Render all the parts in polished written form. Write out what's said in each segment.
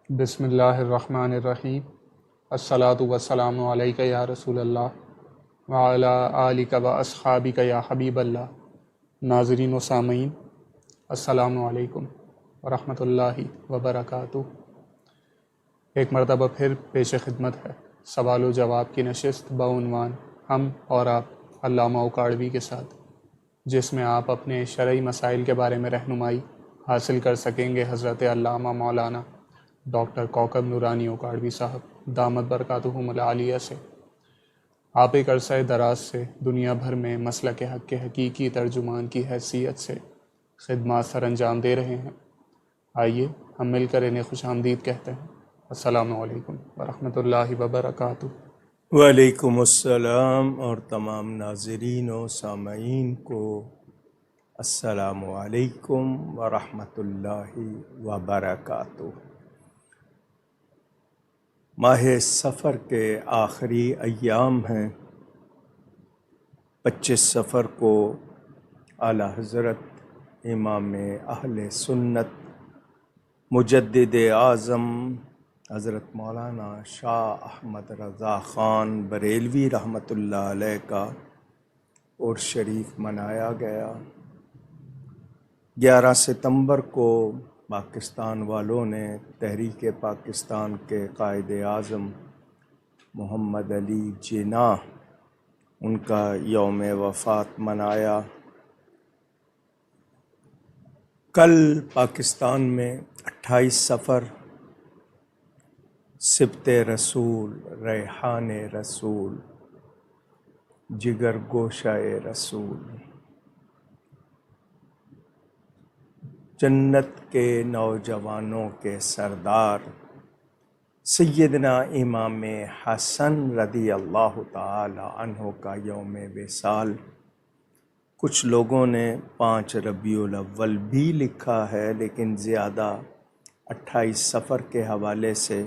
بسم اللہ الرحمن الرحیم۔ الصلاۃ والسلام علیک یا رسول اللہ وعلی آلک و اصحابک یا حبیب اللہ۔ ناظرین و سامعین، السلام علیکم ورحمۃ اللہ وبرکاتہ۔ ایک مرتبہ پھر پیش خدمت ہے سوال و جواب کی نشست بعنوان ہم اور آپ علامہ اوکاڑوی کے ساتھ، جس میں آپ اپنے شرعی مسائل کے بارے میں رہنمائی حاصل کر سکیں گے حضرت علامہ مولانا ڈاکٹر کوکب نورانی اوکاڑوی صاحب دامت برکاتہم العالیہ سے۔ آپ ایک عرصہ دراز سے دنیا بھر میں مسلک حق کے حقیقی ترجمان کی حیثیت سے خدمات سر انجام دے رہے ہیں۔ آئیے ہم مل کر انہیں خوش آمدید کہتے ہیں۔ السلام علیکم ورحمۃ اللہ وبرکاتہ۔ وعلیکم السلام، اور تمام ناظرین و سامعین کو السلام علیکم ورحمۃ اللہ وبرکاتہ۔ ماہ سفر کے آخری ایام ہیں۔ 25 سفر کو اعلیٰ حضرت امام اہل سنت مجدد اعظم حضرت مولانا شاہ احمد رضا خان بریلوی رحمۃ اللہ علیہ کا عرس شریف منایا گیا۔ 11 ستمبر کو پاکستان والوں نے تحریک پاکستان کے قائد اعظم محمد علی جناح ان کا یوم وفات منایا۔ کل پاکستان میں 28 سفر، سبت رسول، ریحان رسول، جگر گوشہ رسول، جنت کے نوجوانوں کے سردار سیدنا امام حسن رضی اللہ تعالی عنہ کا یوم وصال۔ کچھ لوگوں نے 5 ربیع الاول بھی لکھا ہے، لیکن زیادہ 28 سفر کے حوالے سے۔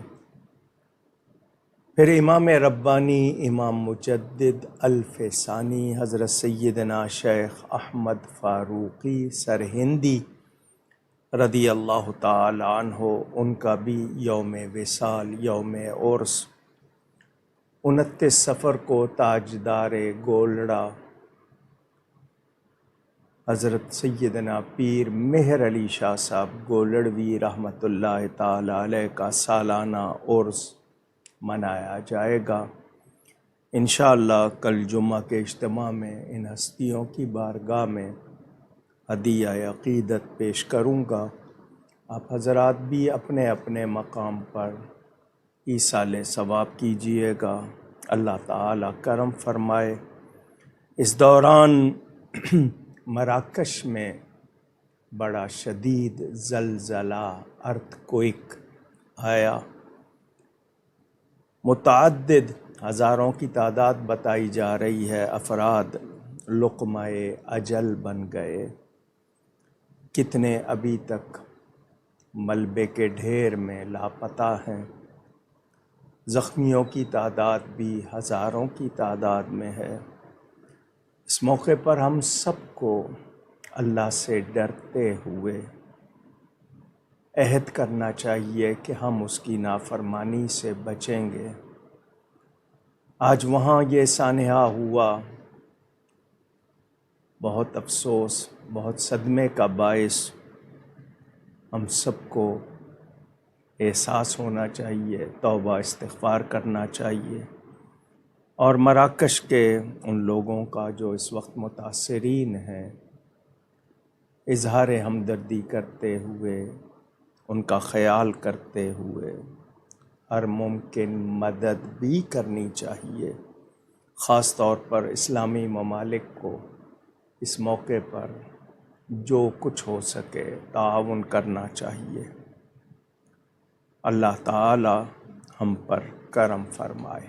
پھر امام ربانی، امام مجدد الف ثانی حضرت سیدنا شیخ احمد فاروقی سرہندی رضی اللہ تعالی عنہ، ان کا بھی یوم وصال، یوم عرس۔ 29 سفر کو تاجدار گولڑا حضرت سیدنا پیر مہر علی شاہ صاحب گولڑوی رحمۃ اللہ تعالی علیہ کا سالانہ عرس منایا جائے گا۔ انشاءاللہ کل جمعہ کے اجتماع میں ان ہستیوں کی بارگاہ میں ہدیہ عقیدت پیش کروں گا۔ آپ حضرات بھی اپنے اپنے مقام پر ایصال ثواب کیجئے گا۔ اللہ تعالی کرم فرمائے۔ اس دوران مراکش میں بڑا شدید زلزلہ ارتھ آیا۔ متعدد ہزاروں کی تعداد بتائی جا رہی ہے، افراد لقمہ اجل بن گئے۔ کتنے ابھی تک ملبے کے ڈھیر میں لاپتہ ہیں۔ زخمیوں کی تعداد بھی ہزاروں کی تعداد میں ہے۔ اس موقع پر ہم سب کو اللہ سے ڈرتے ہوئے عہد کرنا چاہیے کہ ہم اس کی نافرمانی سے بچیں گے۔ آج وہاں یہ سانحہ ہوا، بہت افسوس، بہت صدمے کا باعث۔ ہم سب کو احساس ہونا چاہیے، توبہ استغفار کرنا چاہیے، اور مراکش کے ان لوگوں کا جو اس وقت متاثرین ہیں، اظہار ہمدردی کرتے ہوئے، ان کا خیال کرتے ہوئے ہر ممکن مدد بھی کرنی چاہیے۔ خاص طور پر اسلامی ممالک کو اس موقع پر جو کچھ ہو سکے تعاون کرنا چاہیے۔ اللہ تعالی ہم پر کرم فرمائے۔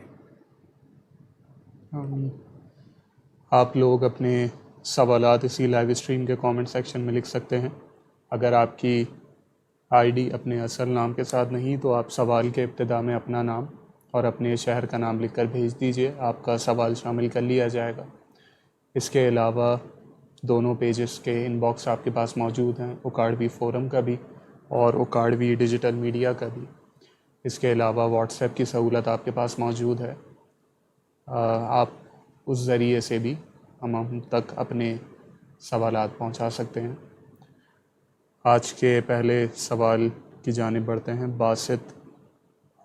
آمین۔ آپ لوگ اپنے سوالات اسی لائیو اسٹریم کے کامنٹ سیکشن میں لکھ سکتے ہیں۔ اگر آپ کی آئی ڈی اپنے اصل نام کے ساتھ نہیں تو آپ سوال کے ابتدا میں اپنا نام اور اپنے شہر کا نام لکھ کر بھیج دیجئے، آپ کا سوال شامل کر لیا جائے گا۔ اس کے علاوہ دونوں پیجز کے ان باکس آپ کے پاس موجود ہیں، اوکاڑوی فورم کا بھی اور اوکاڑوی ڈیجیٹل میڈیا کا بھی۔ اس کے علاوہ واٹس ایپ کی سہولت آپ کے پاس موجود ہے، آپ اس ذریعے سے بھی ہم تک اپنے سوالات پہنچا سکتے ہیں۔ آج کے پہلے سوال کی جانب بڑھتے ہیں۔ باسط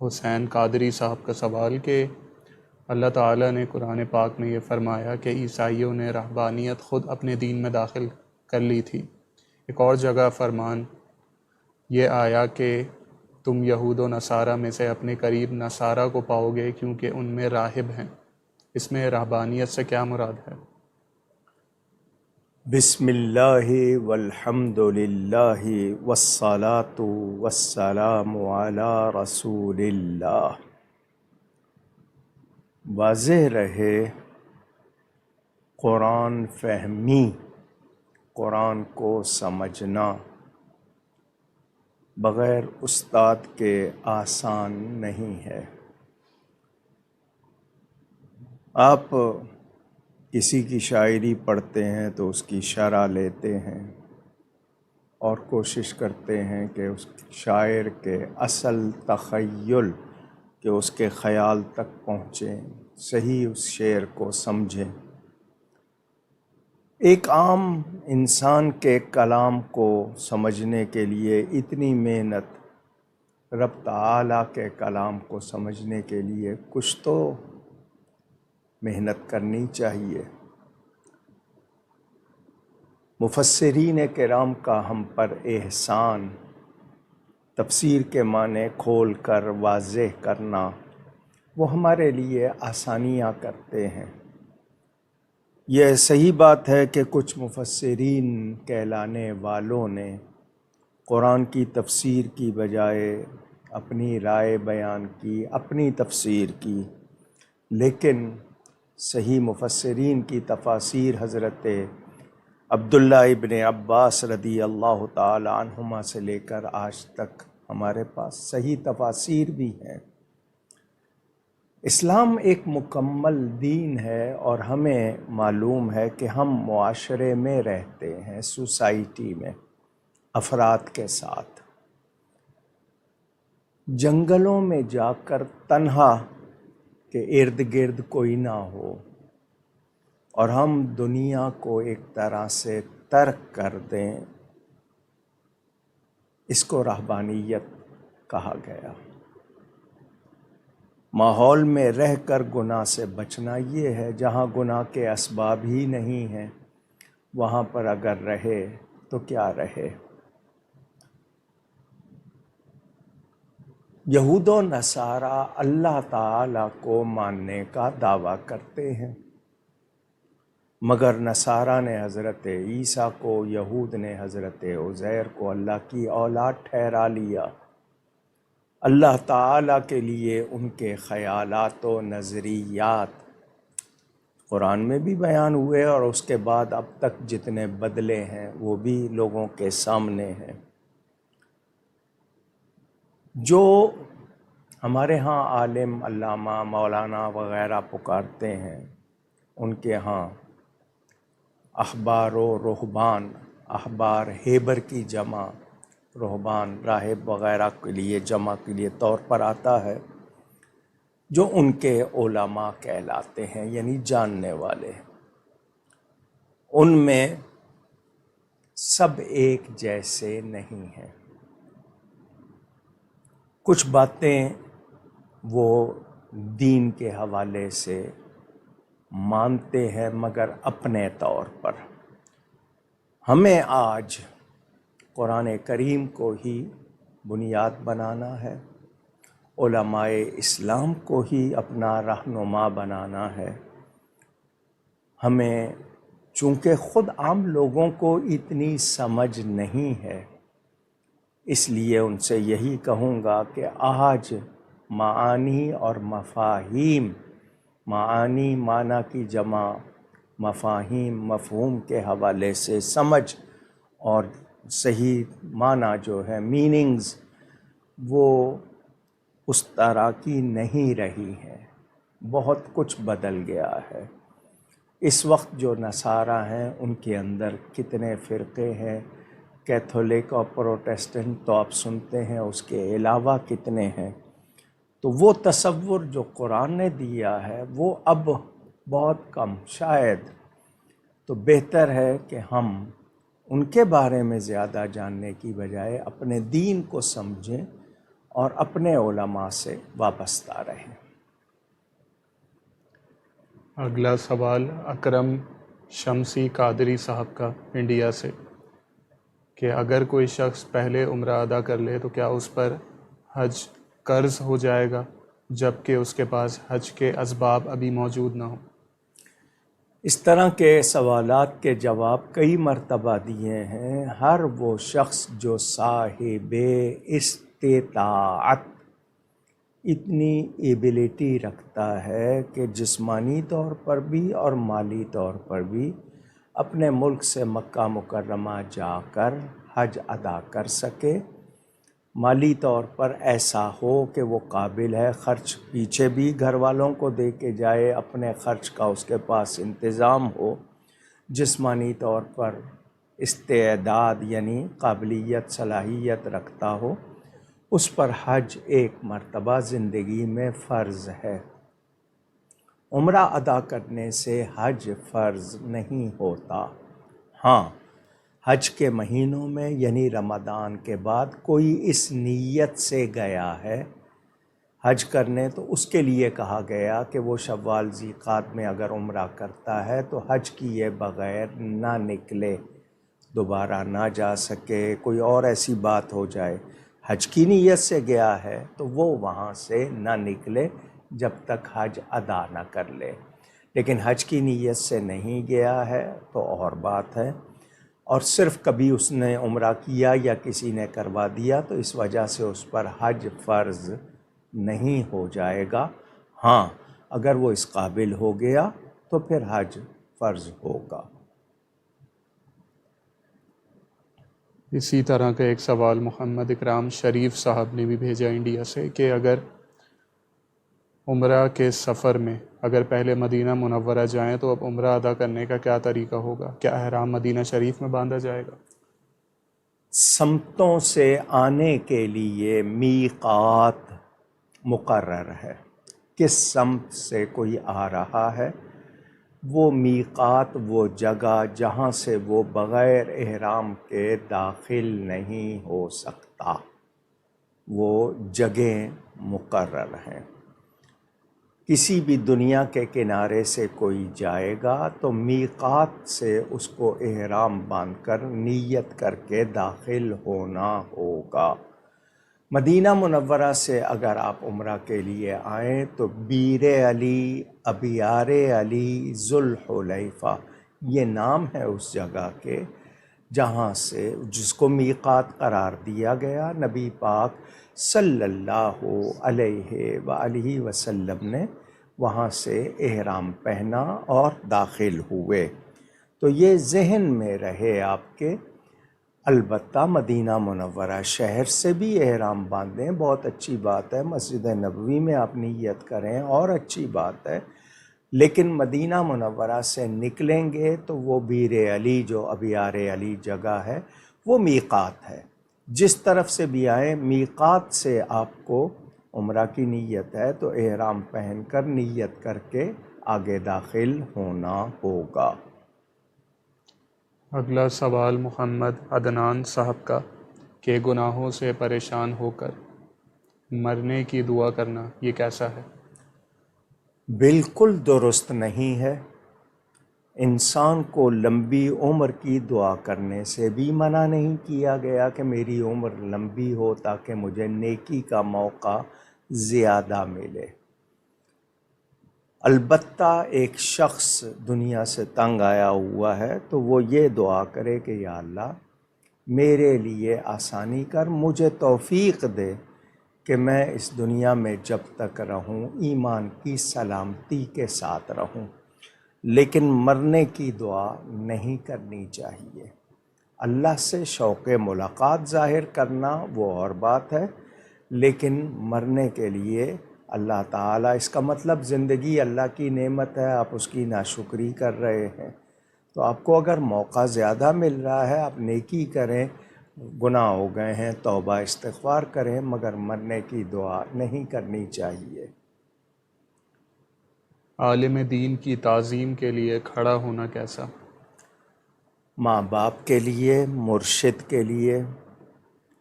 حسین قادری صاحب کا سوال کہ اللہ تعالیٰ نے قرآن پاک میں یہ فرمایا کہ عیسائیوں نے رہبانیت خود اپنے دین میں داخل کر لی تھی۔ ایک اور جگہ فرمان یہ آیا کہ تم یہود و نصارہ میں سے اپنے قریب نصارہ کو پاؤ گے کیونکہ ان میں راہب ہیں۔ اس میں رہبانیت سے کیا مراد ہے؟ بسم اللہ والحمد للہ والصلاة والسلام علی رسول اللہ۔ واضح رہے، قرآن فہمی، قرآن کو سمجھنا بغیر استاد کے آسان نہیں ہے۔ آپ کسی کی شاعری پڑھتے ہیں تو اس کی شرح لیتے ہیں اور کوشش کرتے ہیں کہ اس شاعر کے اصل تخیل کہ اس کے خیال تک پہنچیں، صحیح اس شعر کو سمجھیں۔ ایک عام انسان کے کلام کو سمجھنے کے لیے اتنی محنت، رب تعالیٰ کے کلام کو سمجھنے کے لیے کچھ تو محنت کرنی چاہیے۔ مفسرین کرام کا ہم پر احسان، تفسیر کے معنی کھول کر واضح کرنا، وہ ہمارے لیے آسانیاں کرتے ہیں۔ یہ صحیح بات ہے کہ کچھ مفسرین کہلانے والوں نے قرآن کی تفسیر کی بجائے اپنی رائے بیان کی، اپنی تفسیر کی، لیکن صحیح مفسرین کی تفاسیر حضرت عبداللہ ابن عباس رضی اللہ تعالی عنہما سے لے کر آج تک ہمارے پاس صحیح تفاسیر بھی ہیں۔ اسلام ایک مکمل دین ہے اور ہمیں معلوم ہے کہ ہم معاشرے میں رہتے ہیں، سوسائٹی میں، افراد کے ساتھ۔ جنگلوں میں جا کر تنہا کہ ارد گرد کوئی نہ ہو اور ہم دنیا کو ایک طرح سے ترک کر دیں، اس کو رہبانیت کہا گیا۔ ماحول میں رہ کر گناہ سے بچنا یہ ہے، جہاں گناہ کے اسباب ہی نہیں ہیں وہاں پر اگر رہے تو کیا رہے۔ یہود و نصارہ اللہ تعالیٰ کو ماننے کا دعویٰ کرتے ہیں، مگر نصارہ نے حضرت عیسیٰ کو، یہود نے حضرت عزیر کو اللہ کی اولاد ٹھہرا لیا۔ اللہ تعالیٰ کے لیے ان کے خیالات و نظریات قرآن میں بھی بیان ہوئے اور اس کے بعد اب تک جتنے بدلے ہیں وہ بھی لوگوں کے سامنے ہیں۔ جو ہمارے ہاں عالم، علامہ، مولانا وغیرہ پکارتے ہیں، ان کے ہاں احبار و رہبان، احبار ہیبر کی جمع، رہبان راہب وغیرہ کے لیے جمع کے لیے طور پر آتا ہے، جو ان کے علماء کہلاتے ہیں، یعنی جاننے والے۔ ان میں سب ایک جیسے نہیں ہیں۔ کچھ باتیں وہ دین کے حوالے سے مانتے ہیں مگر اپنے طور پر۔ ہمیں آج قرآن کریم کو ہی بنیاد بنانا ہے، علماء اسلام کو ہی اپنا رہنما بنانا ہے۔ ہمیں چونکہ خود عام لوگوں کو اتنی سمجھ نہیں ہے، اس لیے ان سے یہی کہوں گا کہ آج معانی اور مفاہیم، معانی معنی کی جمع، مفاہیم مفہوم کے حوالے سے سمجھ اور صحیح معنی جو ہے میننگز، وہ اس طرح کی نہیں رہی ہیں، بہت کچھ بدل گیا ہے۔ اس وقت جو نصارہ ہیں ان کے اندر کتنے فرقے ہیں، کیتھولک اور پروٹیسٹنٹ تو آپ سنتے ہیں، اس کے علاوہ کتنے ہیں۔ تو وہ تصور جو قرآن نے دیا ہے وہ اب بہت کم، شاید تو بہتر ہے کہ ہم ان کے بارے میں زیادہ جاننے کی بجائے اپنے دین کو سمجھیں اور اپنے علماء سے وابستہ رہیں۔ اگلا سوال اکرم شمسی قادری صاحب کا انڈیا سے، کہ اگر کوئی شخص پہلے عمرہ ادا کر لے تو کیا اس پر حج قرض ہو جائے گا جب کہ اس کے پاس حج کے اسباب ابھی موجود نہ ہوں؟ اس طرح کے سوالات کے جواب کئی مرتبہ دیے ہیں۔ ہر وہ شخص جو صاحب استطاعت، اتنی ایبلٹی رکھتا ہے کہ جسمانی طور پر بھی اور مالی طور پر بھی اپنے ملک سے مکہ مکرمہ جا کر حج ادا کر سکے، مالی طور پر ایسا ہو کہ وہ قابل ہے، خرچ پیچھے بھی گھر والوں کو دے کے جائے، اپنے خرچ کا اس کے پاس انتظام ہو، جسمانی طور پر استعداد یعنی قابلیت صلاحیت رکھتا ہو، اس پر حج ایک مرتبہ زندگی میں فرض ہے۔ عمرہ ادا کرنے سے حج فرض نہیں ہوتا۔ ہاں، حج کے مہینوں میں یعنی رمضان کے بعد کوئی اس نیت سے گیا ہے حج کرنے، تو اس کے لیے کہا گیا کہ وہ شوال ذیقعد میں اگر عمرہ کرتا ہے تو حج کیے بغیر نہ نکلے، دوبارہ نہ جا سکے، کوئی اور ایسی بات ہو جائے، حج کی نیت سے گیا ہے تو وہ وہاں سے نہ نکلے جب تک حج ادا نہ کر لے۔ لیکن حج کی نیت سے نہیں گیا ہے تو اور بات ہے، اور صرف کبھی اس نے عمرہ کیا یا کسی نے کروا دیا تو اس وجہ سے اس پر حج فرض نہیں ہو جائے گا۔ ہاں، اگر وہ اس قابل ہو گیا تو پھر حج فرض ہوگا۔ اسی طرح کا ایک سوال محمد اکرام شریف صاحب نے بھی بھیجا انڈیا سے، کہ اگر عمرہ کے سفر میں اگر پہلے مدینہ منورہ جائیں تو اب عمرہ ادا کرنے کا کیا طریقہ ہوگا؟ کیا احرام مدینہ شریف میں باندھا جائے گا؟ سمتوں سے آنے کے لیے میقات مقرر ہے۔ کس سمت سے کوئی آ رہا ہے، وہ میقات وہ جگہ جہاں سے وہ بغیر احرام کے داخل نہیں ہو سکتا، وہ جگہیں مقرر ہیں۔ کسی بھی دنیا کے کنارے سے کوئی جائے گا تو میقات سے اس کو احرام باندھ کر نیت کر کے داخل ہونا ہوگا۔ مدینہ منورہ سے اگر آپ عمرہ کے لیے آئیں تو بیر علی، ابیار علی، ذوالحلیفہ، یہ نام ہے اس جگہ کے جہاں سے جس کو میقات قرار دیا گیا۔ نبی پاک صلی اللہ علیہ وآلہ وسلم نے وہاں سے احرام پہنا اور داخل ہوئے، تو یہ ذہن میں رہے آپ کے۔ البتہ مدینہ منورہ شہر سے بھی احرام باندھیں، بہت اچھی بات ہے، مسجد نبوی میں آپ نیت کریں اور اچھی بات ہے، لیکن مدینہ منورہ سے نکلیں گے تو وہ بیر علی جو ابیار علی جگہ ہے وہ میقات ہے۔ جس طرف سے بھی آئیں، میقات سے آپ کو عمرہ کی نیت ہے تو احرام پہن کر نیت کر کے آگے داخل ہونا ہوگا۔ اگلا سوال محمد عدنان صاحب کا، کہ گناہوں سے پریشان ہو کر مرنے کی دعا کرنا یہ کیسا ہے؟ بالکل درست نہیں ہے۔ انسان کو لمبی عمر کی دعا کرنے سے بھی منع نہیں کیا گیا کہ میری عمر لمبی ہو تاکہ مجھے نیکی کا موقع زیادہ ملے۔ البتہ ایک شخص دنیا سے تنگ آیا ہوا ہے تو وہ یہ دعا کرے کہ یا اللہ میرے لیے آسانی کر، مجھے توفیق دے کہ میں اس دنیا میں جب تک رہوں ایمان کی سلامتی کے ساتھ رہوں، لیکن مرنے کی دعا نہیں کرنی چاہیے۔ اللہ سے شوق ملاقات ظاہر کرنا وہ اور بات ہے، لیکن مرنے کے لیے اللہ تعالیٰ، اس کا مطلب زندگی اللہ کی نعمت ہے، آپ اس کی ناشکری کر رہے ہیں، تو آپ کو اگر موقع زیادہ مل رہا ہے آپ نیکی کریں، گناہ ہو گئے ہیں توبہ استغفار کریں، مگر مرنے کی دعا نہیں کرنی چاہیے۔ عالم دین کی تعظیم کے لیے کھڑا ہونا کیسا؟ ماں باپ کے لیے، مرشد کے لیے،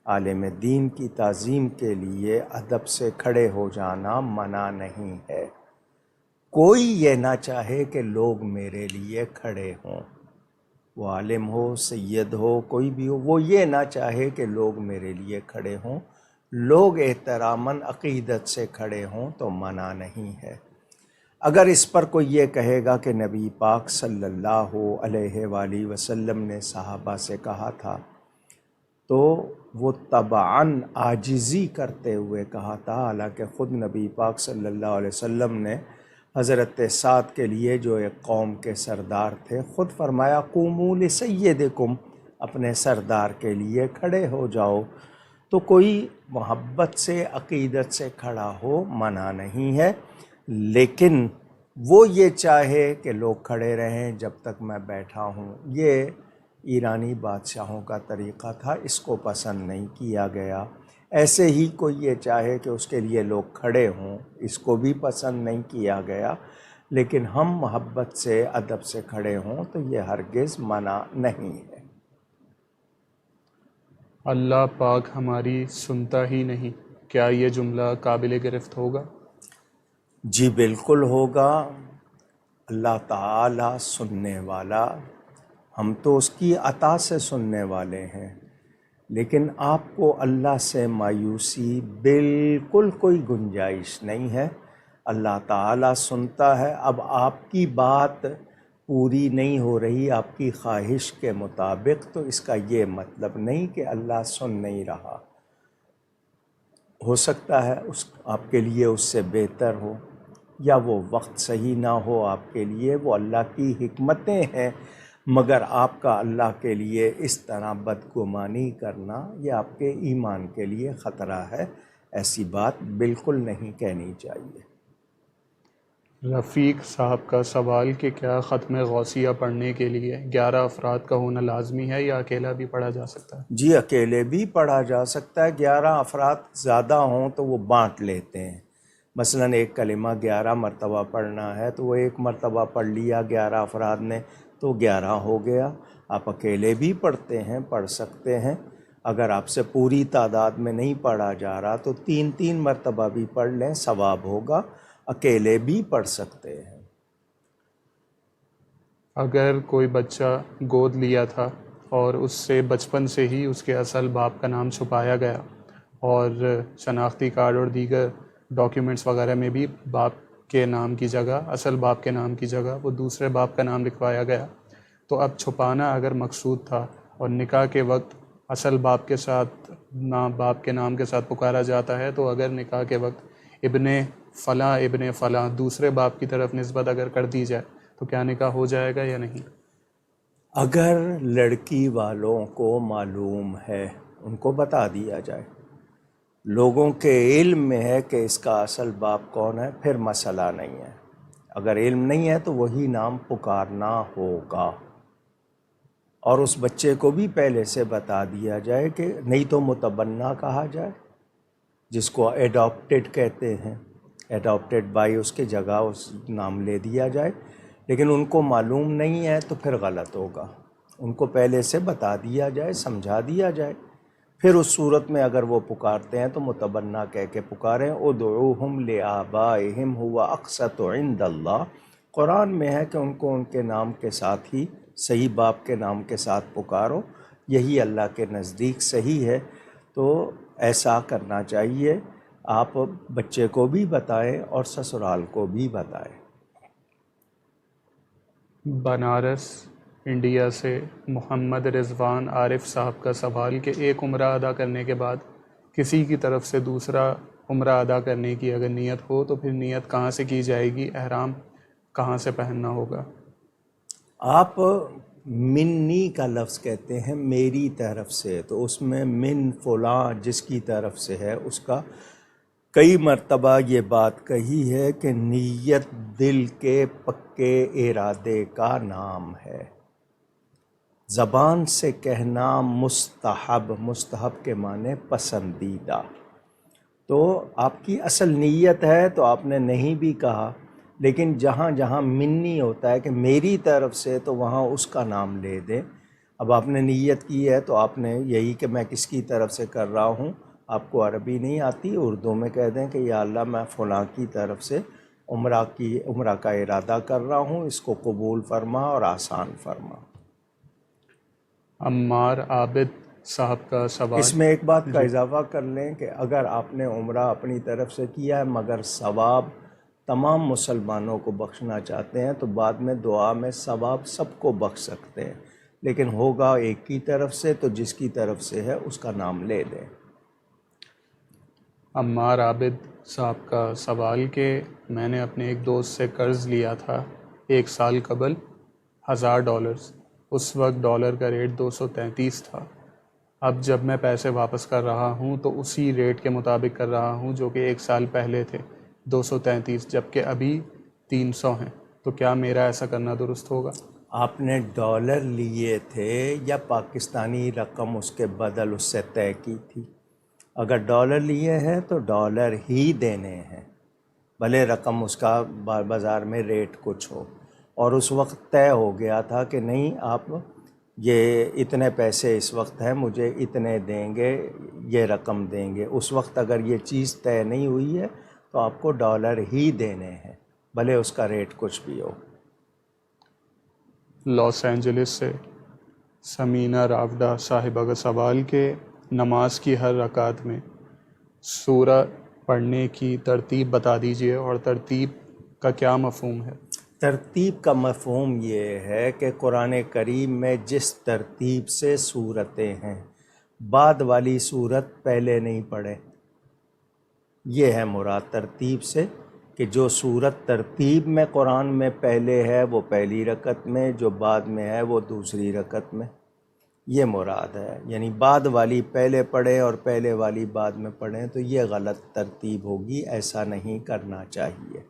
عالم دین کی تعظیم کے لیے ادب سے کھڑے ہو جانا منع نہیں ہے۔ کوئی یہ نہ چاہے کہ لوگ میرے لیے کھڑے ہوں، وہ عالم ہو، سید ہو، کوئی بھی ہو، وہ یہ نہ چاہے کہ لوگ میرے لیے کھڑے ہوں۔ لوگ احتراماً عقیدت سے کھڑے ہوں تو منع نہیں ہے۔ اگر اس پر کوئی یہ کہے گا کہ نبی پاک صلی اللہ علیہ وآلہ وسلم نے صحابہ سے کہا تھا، تو وہ طبعاً عاجزی کرتے ہوئے کہا تھا، حالانکہ خود نبی پاک صلی اللہ علیہ وسلم نے حضرت سعد کے لیے جو ایک قوم کے سردار تھے، خود فرمایا قوموا لسیدکم، اپنے سردار کے لیے کھڑے ہو جاؤ۔ تو کوئی محبت سے عقیدت سے کھڑا ہو منع نہیں ہے، لیکن وہ یہ چاہے کہ لوگ کھڑے رہیں جب تک میں بیٹھا ہوں، یہ ایرانی بادشاہوں کا طریقہ تھا، اس کو پسند نہیں کیا گیا۔ ایسے ہی کوئی یہ چاہے کہ اس کے لیے لوگ کھڑے ہوں، اس کو بھی پسند نہیں کیا گیا، لیکن ہم محبت سے ادب سے کھڑے ہوں تو یہ ہرگز منع نہیں ہے۔ اللہ پاک ہماری سنتا ہی نہیں، کیا یہ جملہ قابل گرفت ہوگا؟ جی بالکل ہوگا۔ اللہ تعالی سننے والا، ہم تو اس کی عطا سے سننے والے ہیں، لیکن آپ کو اللہ سے مایوسی بالکل کوئی گنجائش نہیں ہے۔ اللہ تعالی سنتا ہے۔ اب آپ کی بات پوری نہیں ہو رہی آپ کی خواہش کے مطابق، تو اس کا یہ مطلب نہیں کہ اللہ سن نہیں رہا۔ ہو سکتا ہے آپ کے لیے اس سے بہتر ہو، یا وہ وقت صحیح نہ ہو آپ کے لیے، وہ اللہ کی حکمتیں ہیں، مگر آپ کا اللہ کے لیے اس طرح بدگمانی کرنا یہ آپ کے ایمان کے لیے خطرہ ہے۔ ایسی بات بالکل نہیں کہنی چاہیے۔ رفیق صاحب کا سوال کہ کیا ختم غوثیہ پڑھنے کے لیے 11 افراد کا ہونا لازمی ہے یا اکیلا بھی پڑھا جا سکتا ہے؟ جی اکیلے بھی پڑھا جا سکتا ہے۔ 11 افراد زیادہ ہوں تو وہ بانٹ لیتے ہیں، مثلا ایک کلمہ 11 مرتبہ پڑھنا ہے تو وہ ایک مرتبہ پڑھ لیا 11 افراد نے، تو 11 ہو گیا۔ آپ اکیلے بھی پڑھتے ہیں، پڑھ سکتے ہیں۔ اگر آپ سے پوری تعداد میں نہیں پڑھا جا رہا تو 3 مرتبہ بھی پڑھ لیں، ثواب ہوگا۔ اکیلے بھی پڑھ سکتے ہیں۔ اگر کوئی بچہ گود لیا تھا اور اس سے بچپن سے ہی اس کے اصل باپ کا نام چھپایا گیا، اور شناختی کارڈ اور دیگر ڈاکیومنٹس وغیرہ میں بھی باپ کے نام کی جگہ، اصل باپ کے نام کی جگہ وہ دوسرے باپ کا نام لکھوایا گیا، تو اب چھپانا اگر مقصود تھا اور نکاح کے وقت اصل باپ کے ساتھ باپ کے نام کے ساتھ پکارا جاتا ہے، تو اگر نکاح کے وقت ابن فلاں دوسرے باپ کی طرف نسبت اگر کر دی جائے تو کیا نکاح ہو جائے گا یا نہیں؟ اگر لڑکی والوں کو معلوم ہے، ان کو بتا دیا جائے، لوگوں کے علم میں ہے کہ اس کا اصل باپ کون ہے، پھر مسئلہ نہیں ہے۔ اگر علم نہیں ہے تو وہی نام پکارنا ہوگا، اور اس بچے کو بھی پہلے سے بتا دیا جائے کہ نہیں تو متبنہ کہا جائے، جس کو ایڈاپٹیڈ کہتے ہیں، ایڈاپٹیڈ بائی، اس کے جگہ اس نام لے دیا جائے۔ لیکن ان کو معلوم نہیں ہے تو پھر غلط ہوگا، ان کو پہلے سے بتا دیا جائے، سمجھا دیا جائے۔ پھر اس صورت میں اگر وہ پکارتے ہیں تو متبنہ کہہ کے پکاریں۔ ادعوہم لآبائہم هو اقسط عند اللہ، قرآن میں ہے کہ ان کو ان کے نام کے ساتھ ہی، صحیح باپ کے نام کے ساتھ پکارو، یہی اللہ کے نزدیک صحیح ہے۔ تو ایسا کرنا چاہیے، آپ بچے کو بھی بتائیں اور سسرال کو بھی بتائیں۔ بنارس انڈیا سے محمد رضوان عارف صاحب کا سوال کہ ایک عمرہ ادا کرنے کے بعد کسی کی طرف سے دوسرا عمرہ ادا کرنے کی اگر نیت ہو تو پھر نیت کہاں سے کی جائے گی، احرام کہاں سے پہننا ہوگا؟ آپ منی کا لفظ کہتے ہیں میری طرف سے، تو اس میں من فلاں جس کی طرف سے ہے، اس کا کئی مرتبہ یہ بات کہی ہے کہ نیت دل کے پکے ارادے کا نام ہے۔ زبان سے کہنا مستحب، مستحب کے معنی پسندیدہ. تو آپ کی اصل نیت ہے تو آپ نے نہیں بھی کہا، لیکن جہاں جہاں منی ہوتا ہے کہ میری طرف سے، تو وہاں اس کا نام لے دیں. اب آپ نے نیت کی ہے تو آپ نے یہی کہ میں کس کی طرف سے کر رہا ہوں. آپ کو عربی نہیں آتی، اردو میں کہہ دیں کہ یا اللہ میں فلاں کی طرف سے عمرہ کا ارادہ کر رہا ہوں، اس کو قبول فرما اور آسان فرما. عمار عابد صاحب کا سوال. اس میں ایک بات کا اضافہ کر لیں کہ اگر آپ نے عمرہ اپنی طرف سے کیا ہے مگر ثواب تمام مسلمانوں کو بخشنا چاہتے ہیں تو بعد میں دعا میں ثواب سب کو بخش سکتے ہیں، لیکن ہوگا ایک کی طرف سے، تو جس کی طرف سے ہے اس کا نام لے دیں. عمار عابد صاحب کا سوال کہ میں نے اپنے ایک دوست سے قرض لیا تھا 1 سال قبل $1000. اس وقت ڈالر کا ریٹ 233 تھا. اب جب میں پیسے واپس کر رہا ہوں تو اسی ریٹ کے مطابق کر رہا ہوں جو کہ 1 سال پہلے تھے 233، جبکہ ابھی 300 ہیں. تو کیا میرا ایسا کرنا درست ہوگا؟ آپ نے ڈالر لیے تھے یا پاکستانی رقم اس کے بدل اس سے طے کی تھی؟ اگر ڈالر لیے ہیں تو ڈالر ہی دینے ہیں، بھلے رقم اس کا بازار میں ریٹ کچھ ہو. اور اس وقت طے ہو گیا تھا کہ نہیں آپ یہ اتنے پیسے اس وقت ہیں، مجھے اتنے دیں گے، یہ رقم دیں گے. اس وقت اگر یہ چیز طے نہیں ہوئی ہے تو آپ کو ڈالر ہی دینے ہیں، بھلے اس کا ریٹ کچھ بھی ہو. لاس اینجلس سے سمینہ راوڈہ صاحبہ کا سوال کہ نماز کی ہر رکعت میں سورہ پڑھنے کی ترتیب بتا دیجیے، اور ترتیب کا کیا مفہوم ہے؟ ترتیب کا مفہوم یہ ہے کہ قرآن کریم میں جس ترتیب سے سورتیں ہیں، بعد والی سورت پہلے نہیں پڑھے. یہ ہے مراد ترتیب سے، کہ جو سورت ترتیب میں قرآن میں پہلے ہے وہ پہلی رکعت میں، جو بعد میں ہے وہ دوسری رکعت میں. یہ مراد ہے، یعنی بعد والی پہلے پڑھیں اور پہلے والی بعد میں پڑھیں تو یہ غلط ترتیب ہوگی، ایسا نہیں کرنا چاہیے.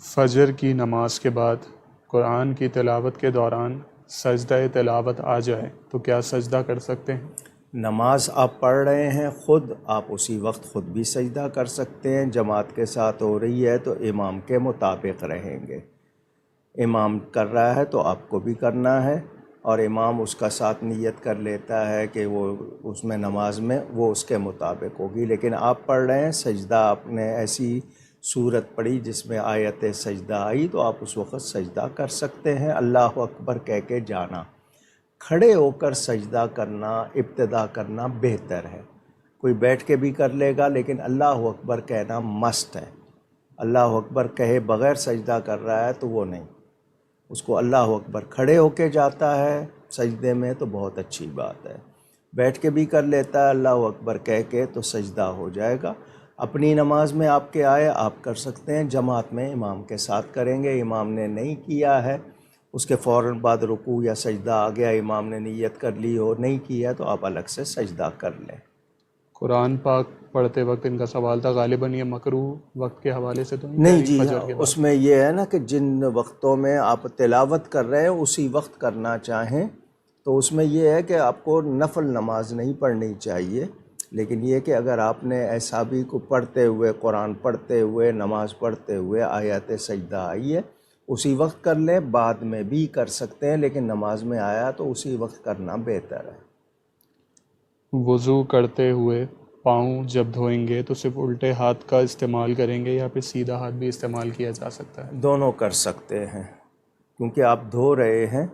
فجر کی نماز کے بعد قرآن کی تلاوت کے دوران سجدہ تلاوت آ جائے تو کیا سجدہ کر سکتے ہیں؟ نماز آپ پڑھ رہے ہیں خود، آپ اسی وقت خود بھی سجدہ کر سکتے ہیں. جماعت کے ساتھ ہو رہی ہے تو امام کے مطابق رہیں گے. امام کر رہا ہے تو آپ کو بھی کرنا ہے، اور امام اس کا ساتھ نیت کر لیتا ہے کہ وہ اس میں نماز میں وہ اس کے مطابق ہوگی. لیکن آپ پڑھ رہے ہیں، سجدہ آپ نے ایسی صورت پڑھی جس میں آیت سجدہ آئی تو آپ اس وقت سجدہ کر سکتے ہیں. اللہ اکبر کہہ کے جانا، کھڑے ہو کر سجدہ کرنا ابتدا کرنا بہتر ہے. کوئی بیٹھ کے بھی کر لے گا، لیکن اللہ اکبر کہنا مست ہے. اللہ اکبر کہے بغیر سجدہ کر رہا ہے تو وہ نہیں، اس کو اللہ اکبر کھڑے ہو کے جاتا ہے سجدے میں تو بہت اچھی بات ہے. بیٹھ کے بھی کر لیتا ہے اللہ اکبر کہہ کے تو سجدہ ہو جائے گا. اپنی نماز میں آپ کے آئے آپ کر سکتے ہیں، جماعت میں امام کے ساتھ کریں گے. امام نے نہیں کیا ہے، اس کے فوراً بعد رکوع یا سجدہ آ گیا، امام نے نیت کر لی ہو نہیں کیا تو آپ الگ سے سجدہ کر لیں. قرآن پاک پڑھتے وقت ان کا سوال تھا، غالباً یہ مکروہ وقت کے حوالے سے تو نہیں جی، فجر کے بعد؟ اس میں یہ ہے نا کہ جن وقتوں میں آپ تلاوت کر رہے ہیں اسی وقت کرنا چاہیں تو اس میں یہ ہے کہ آپ کو نفل نماز نہیں پڑھنی چاہیے. لیکن یہ کہ اگر آپ نے ایسا بھی کو پڑھتے ہوئے، قرآن پڑھتے ہوئے، نماز پڑھتے ہوئے آیات سجدہ آئی ہے اسی وقت کر لیں، بعد میں بھی کر سکتے ہیں، لیکن نماز میں آیا تو اسی وقت کرنا بہتر ہے. وضو کرتے ہوئے پاؤں جب دھوئیں گے تو صرف الٹے ہاتھ کا استعمال کریں گے یا پھر سیدھا ہاتھ بھی استعمال کیا جا سکتا ہے؟ دونوں کر سکتے ہیں، کیونکہ آپ دھو رہے ہیں.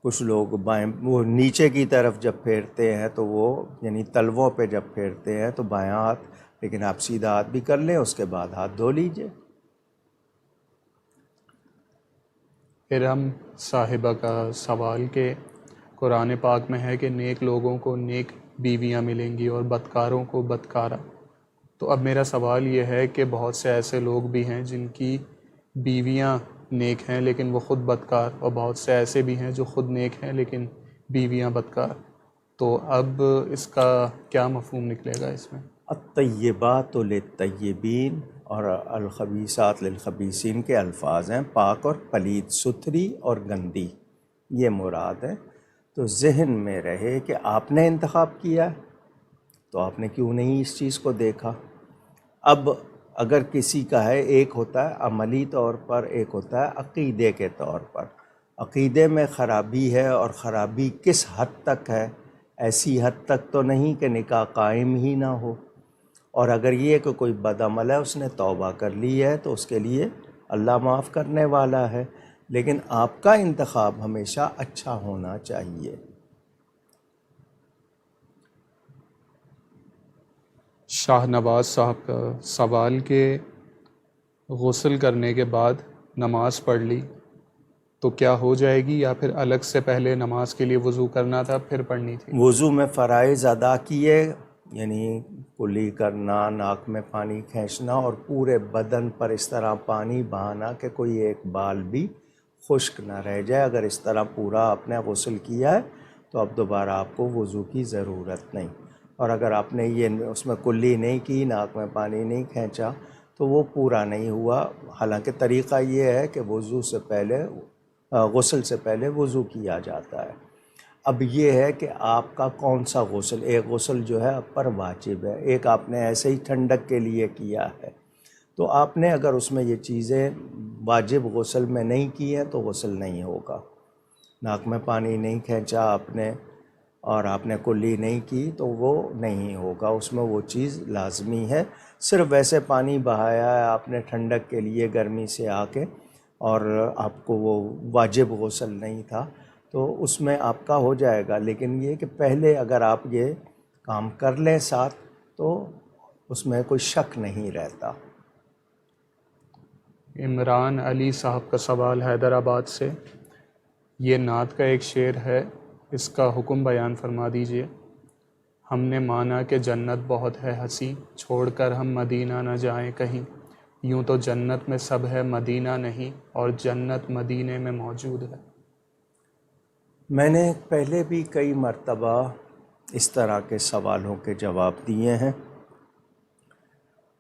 کچھ لوگ بائیں وہ نیچے کی طرف جب پھیرتے ہیں تو وہ یعنی تلووں پہ جب پھیرتے ہیں تو بایاں ہاتھ، لیکن آپ سیدھا ہاتھ بھی کر لیں، اس کے بعد ہاتھ دھو لیجئے. ارم صاحبہ کا سوال کہ قرآن پاک میں ہے کہ نیک لوگوں کو نیک بیویاں ملیں گی اور بدکاروں کو بدکارہ. تو اب میرا سوال یہ ہے کہ بہت سے ایسے لوگ بھی ہیں جن کی بیویاں نیک ہیں لیکن وہ خود بدکار، اور بہت سے ایسے بھی ہیں جو خود نیک ہیں لیکن بیویاں بدکار. تو اب اس کا کیا مفہوم نکلے گا اس میں؟ الطیبات للطیبین اور الخبیثات للخبیثین کے الفاظ ہیں، پاک اور پلید، ستھری اور گندی. یہ مراد ہے۔ تو ذہن میں رہے کہ آپ نے انتخاب کیا ہے تو آپ نے کیوں نہیں اس چیز کو دیکھا۔ اب اگر کسی کا ہے، ایک ہوتا ہے عملی طور پر، ایک ہوتا ہے عقیدے کے طور پر۔ عقیدے میں خرابی ہے، اور خرابی کس حد تک ہے؟ ایسی حد تک تو نہیں کہ نکاح قائم ہی نہ ہو، اور اگر یہ کہ کوئی بد عمل ہے، اس نے توبہ کر لی ہے تو اس کے لیے اللہ معاف کرنے والا ہے، لیکن آپ کا انتخاب ہمیشہ اچھا ہونا چاہیے۔ شاہ نواز صاحب کا سوال کہ غسل کرنے کے بعد نماز پڑھ لی تو کیا ہو جائے گی، یا پھر الگ سے پہلے نماز کے لیے وضو کرنا تھا پھر پڑھنی تھی؟ وضو میں فرائض ادا کیے، یعنی کلی کرنا، ناک میں پانی کھینچنا، اور پورے بدن پر اس طرح پانی بہانا کہ کوئی ایک بال بھی خشک نہ رہ جائے۔ اگر اس طرح پورا آپ نے غسل کیا ہے تو اب دوبارہ آپ کو وضو کی ضرورت نہیں۔ اور اگر آپ نے یہ اس میں کلی نہیں کی، ناک میں پانی نہیں کھینچا، تو وہ پورا نہیں ہوا۔ حالانکہ طریقہ یہ ہے کہ وضو سے پہلے، غسل سے پہلے وضو کیا جاتا ہے۔ اب یہ ہے کہ آپ کا کون سا غسل، ایک غسل جو ہے آپ پر واجب ہے، ایک آپ نے ایسے ہی ٹھنڈک کے لیے کیا ہے۔ تو آپ نے اگر اس میں یہ چیزیں واجب غسل میں نہیں کی ہیں تو غسل نہیں ہوگا۔ ناک میں پانی نہیں کھینچا آپ نے، اور آپ نے کلی نہیں کی تو وہ نہیں ہوگا، اس میں وہ چیز لازمی ہے۔ صرف ویسے پانی بہایا ہے آپ نے ٹھنڈک کے لیے گرمی سے آ کے، اور آپ کو وہ واجب غسل نہیں تھا، تو اس میں آپ کا ہو جائے گا۔ لیکن یہ کہ پہلے اگر آپ یہ کام کر لیں ساتھ تو اس میں کوئی شک نہیں رہتا۔ عمران علی صاحب کا سوال حیدرآباد سے، یہ نعت کا ایک شعر ہے، اس کا حکم بیان فرما دیجئے۔ ہم نے مانا کہ جنت بہت ہے ہنسی، چھوڑ کر ہم مدینہ نہ جائیں کہیں، یوں تو جنت میں سب ہے مدینہ نہیں، اور جنت مدینے میں موجود ہے۔ میں نے پہلے بھی کئی مرتبہ اس طرح کے سوالوں کے جواب دیے ہیں۔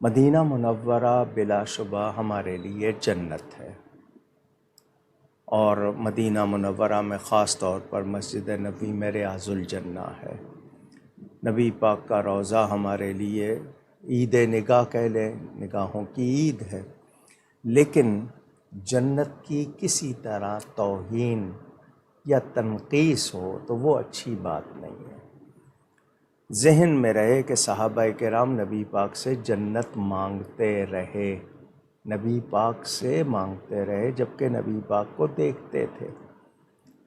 مدینہ منورہ بلا شبہ ہمارے لیے جنت ہے، اور مدینہ منورہ میں خاص طور پر مسجد نبوی میں ریاض الجنہ ہے۔ نبی پاک کا روضہ ہمارے لیے عید نگاہ کہہ لیں، نگاہوں کی عید ہے، لیکن جنت کی کسی طرح توہین یا تنقیص ہو تو وہ اچھی بات نہیں ہے۔ ذہن میں رہے کہ صحابہ کرام نبی پاک سے جنت مانگتے رہے، نبی پاک سے مانگتے رہے، جبکہ نبی پاک کو دیکھتے تھے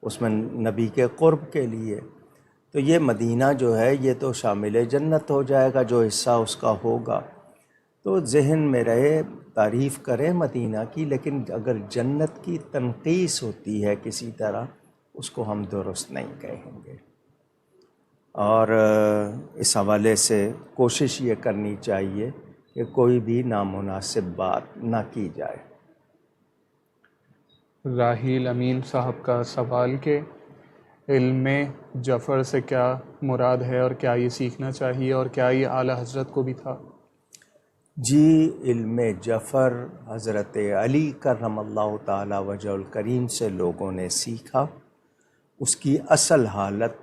اس میں نبی کے قرب کے لیے۔ تو یہ مدینہ جو ہے یہ تو شامل جنت ہو جائے گا، جو حصہ اس کا ہوگا۔ تو ذہن میں رہے، تعریف کریں مدینہ کی، لیکن اگر جنت کی تنقیص ہوتی ہے کسی طرح، اس کو ہم درست نہیں کہیں گے۔ اور اس حوالے سے کوشش یہ کرنی چاہیے کہ کوئی بھی نامناسب بات نہ کی جائے۔ راحیل امین صاحب کا سوال کہ علم جعفر سے کیا مراد ہے، اور کیا یہ سیکھنا چاہیے، اور کیا یہ اعلیٰ حضرت کو بھی تھا؟ جی، علم جعفر حضرت علی کرم اللہ تعالی وجہ الکریم سے لوگوں نے سیکھا۔ اس کی اصل حالت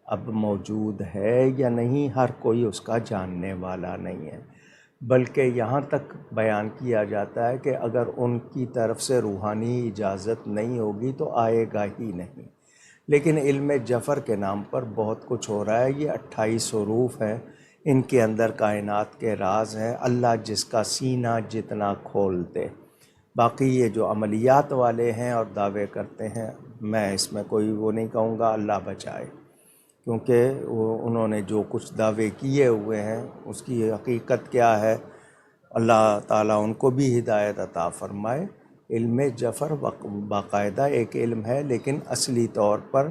اب موجود ہے یا نہیں، ہر کوئی اس کا جاننے والا نہیں ہے، بلکہ یہاں تک بیان کیا جاتا ہے کہ اگر ان کی طرف سے روحانی اجازت نہیں ہوگی تو آئے گا ہی نہیں۔ لیکن علم جعفر کے نام پر بہت کچھ ہو رہا ہے۔ یہ 28 حروف ہیں، ان کے اندر کائنات کے راز ہیں، اللہ جس کا سینہ جتنا کھول دے۔ باقی یہ جو عملیات والے ہیں اور دعوے کرتے ہیں، میں اس میں کوئی وہ نہیں کہوں گا، اللہ بچائے، کیونکہ انہوں نے جو کچھ دعوے کیے ہوئے ہیں اس کی حقیقت کیا ہے، اللہ تعالیٰ ان کو بھی ہدایت عطا فرمائے۔ علم جعفر باقاعدہ ایک علم ہے، لیکن اصلی طور پر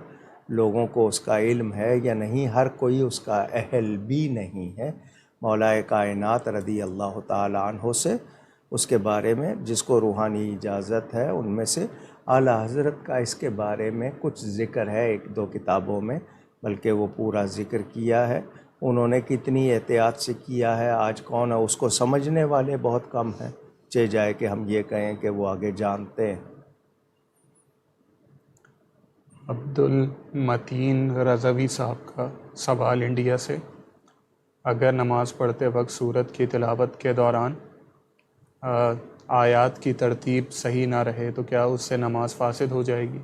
لوگوں کو اس کا علم ہے یا نہیں، ہر کوئی اس کا اہل بھی نہیں ہے۔ مولا کائنات رضی اللہ تعالیٰ عنہ سے اس کے بارے میں جس کو روحانی اجازت ہے، ان میں سے اعلیٰ حضرت کا اس کے بارے میں کچھ ذکر ہے 1-2 کتابوں میں، بلکہ وہ پورا ذکر کیا ہے۔ انہوں نے کتنی احتیاط سے کیا ہے، آج کون ہے اس کو سمجھنے والے بہت کم ہیں، چہ جائے کہ ہم یہ کہیں کہ وہ آگے جانتے ہیں۔ عبد المتین رضوی صاحب کا سوال انڈیا سے، اگر نماز پڑھتے وقت سورت کی تلاوت کے دوران آیات کی ترتیب صحیح نہ رہے تو کیا اس سے نماز فاسد ہو جائے گی؟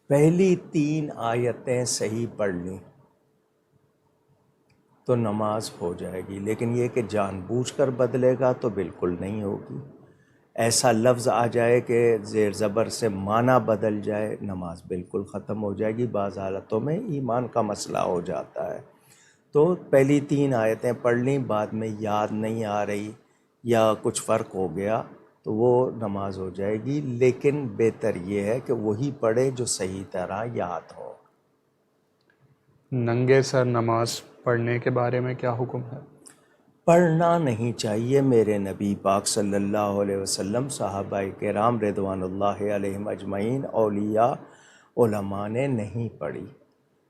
پہلی 3 آیتیں صحیح پڑھ لیں تو نماز ہو جائے گی، لیکن یہ کہ جان بوجھ کر بدلے گا تو بالکل نہیں ہوگی۔ ایسا لفظ آ جائے کہ زیر زبر سے معنی بدل جائے، نماز بالکل ختم ہو جائے گی۔ بعض حالتوں میں ایمان کا مسئلہ ہو جاتا ہے۔ تو پہلی 3 آیتیں پڑھ لیں، بعد میں یاد نہیں آ رہی یا کچھ فرق ہو گیا تو وہ نماز ہو جائے گی، لیکن بہتر یہ ہے کہ وہی پڑھے جو صحیح طرح یاد ہو۔ ننگے سر نماز پڑھنے کے بارے میں کیا حکم ہے؟ پڑھنا نہیں چاہیے۔ میرے نبی پاک صلی اللہ علیہ وسلم، صحابہ کرام رضوان اللہ علیہم اجمعین، اولیاء علماء نے نہیں پڑھی۔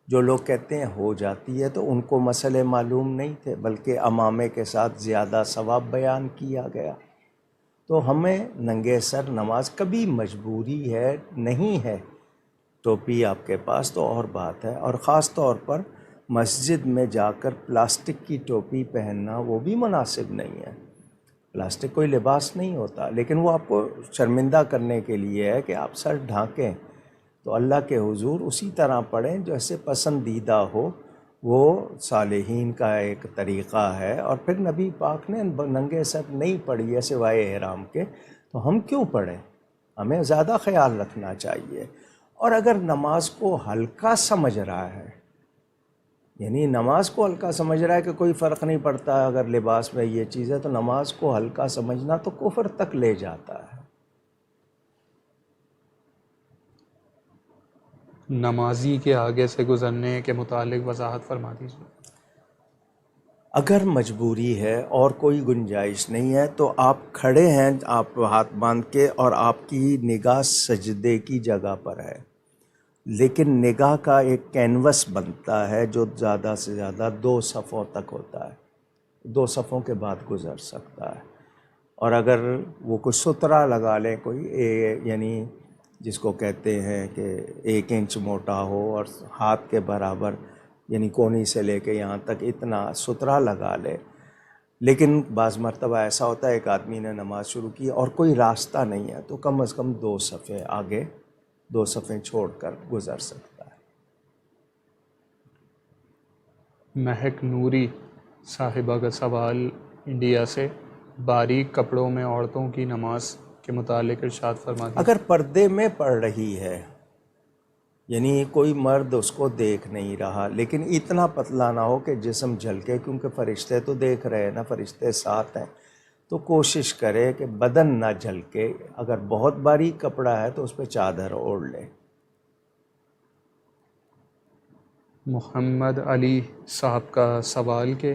جو لوگ کہتے ہیں ہو جاتی ہے تو ان کو مسئلے معلوم نہیں تھے، بلکہ امامے کے ساتھ زیادہ ثواب بیان کیا گیا۔ تو ہمیں ننگے سر نماز کبھی مجبوری ہے نہیں ہے۔ ٹوپی آپ کے پاس تو اور بات ہے، اور خاص طور پر مسجد میں جا کر پلاسٹک کی ٹوپی پہننا وہ بھی مناسب نہیں ہے۔ پلاسٹک کوئی لباس نہیں ہوتا، لیکن وہ آپ کو شرمندہ کرنے کے لیے ہے کہ آپ سر ڈھانکیں۔ تو اللہ کے حضور اسی طرح پڑھیں جیسے پسندیدہ ہو، وہ صالحین کا ایک طریقہ ہے۔ اور پھر نبی پاک نے ننگے سر نہیں پڑھی ہے سوائے احرام کے، تو ہم کیوں پڑھیں؟ ہمیں زیادہ خیال رکھنا چاہیے۔ اور اگر نماز کو ہلکا سمجھ رہا ہے، یعنی نماز کو ہلکا سمجھ رہا ہے کہ کوئی فرق نہیں پڑتا اگر لباس میں یہ چیز ہے، تو نماز کو ہلکا سمجھنا تو کفر تک لے جاتا ہے۔ نمازی کے آگے سے گزرنے کے متعلق وضاحت فرما دیجیے۔ اگر مجبوری ہے اور کوئی گنجائش نہیں ہے تو آپ کھڑے ہیں، آپ ہاتھ باندھ کے، اور آپ کی نگاہ سجدے کی جگہ پر ہے، لیکن نگاہ کا ایک کینوس بنتا ہے جو زیادہ سے زیادہ 2 صفوں تک ہوتا ہے، 2 صفوں کے بعد گزر سکتا ہے۔ اور اگر وہ کوئی سترہ لگا لیں، کوئی یعنی جس کو کہتے ہیں کہ 1 انچ موٹا ہو اور ہاتھ کے برابر، یعنی کونی سے لے کے یہاں تک اتنا سترہ لگا لے، لیکن بعض مرتبہ ایسا ہوتا ہے ایک آدمی نے نماز شروع کی اور کوئی راستہ نہیں ہے، تو کم از کم 2 صفیں آگے، 2 صفیں چھوڑ کر گزر سکتا ہے۔ مہک نوری صاحبہ کا سوال انڈیا سے، باریک کپڑوں میں عورتوں کی نماز کے متعلق ارشاد فرما دیجیے۔ اگر پردے میں پڑھ رہی ہے، یعنی کوئی مرد اس کو دیکھ نہیں رہا، لیکن اتنا پتلا نہ ہو کہ جسم جھلکے، کیونکہ فرشتے تو دیکھ رہے ہیں نا، فرشتے ساتھ ہیں، تو کوشش کرے کہ بدن نہ جھلکے۔ اگر بہت باریک کپڑا ہے تو اس پہ چادر اوڑھ لے۔ محمد علی صاحب کا سوال کہ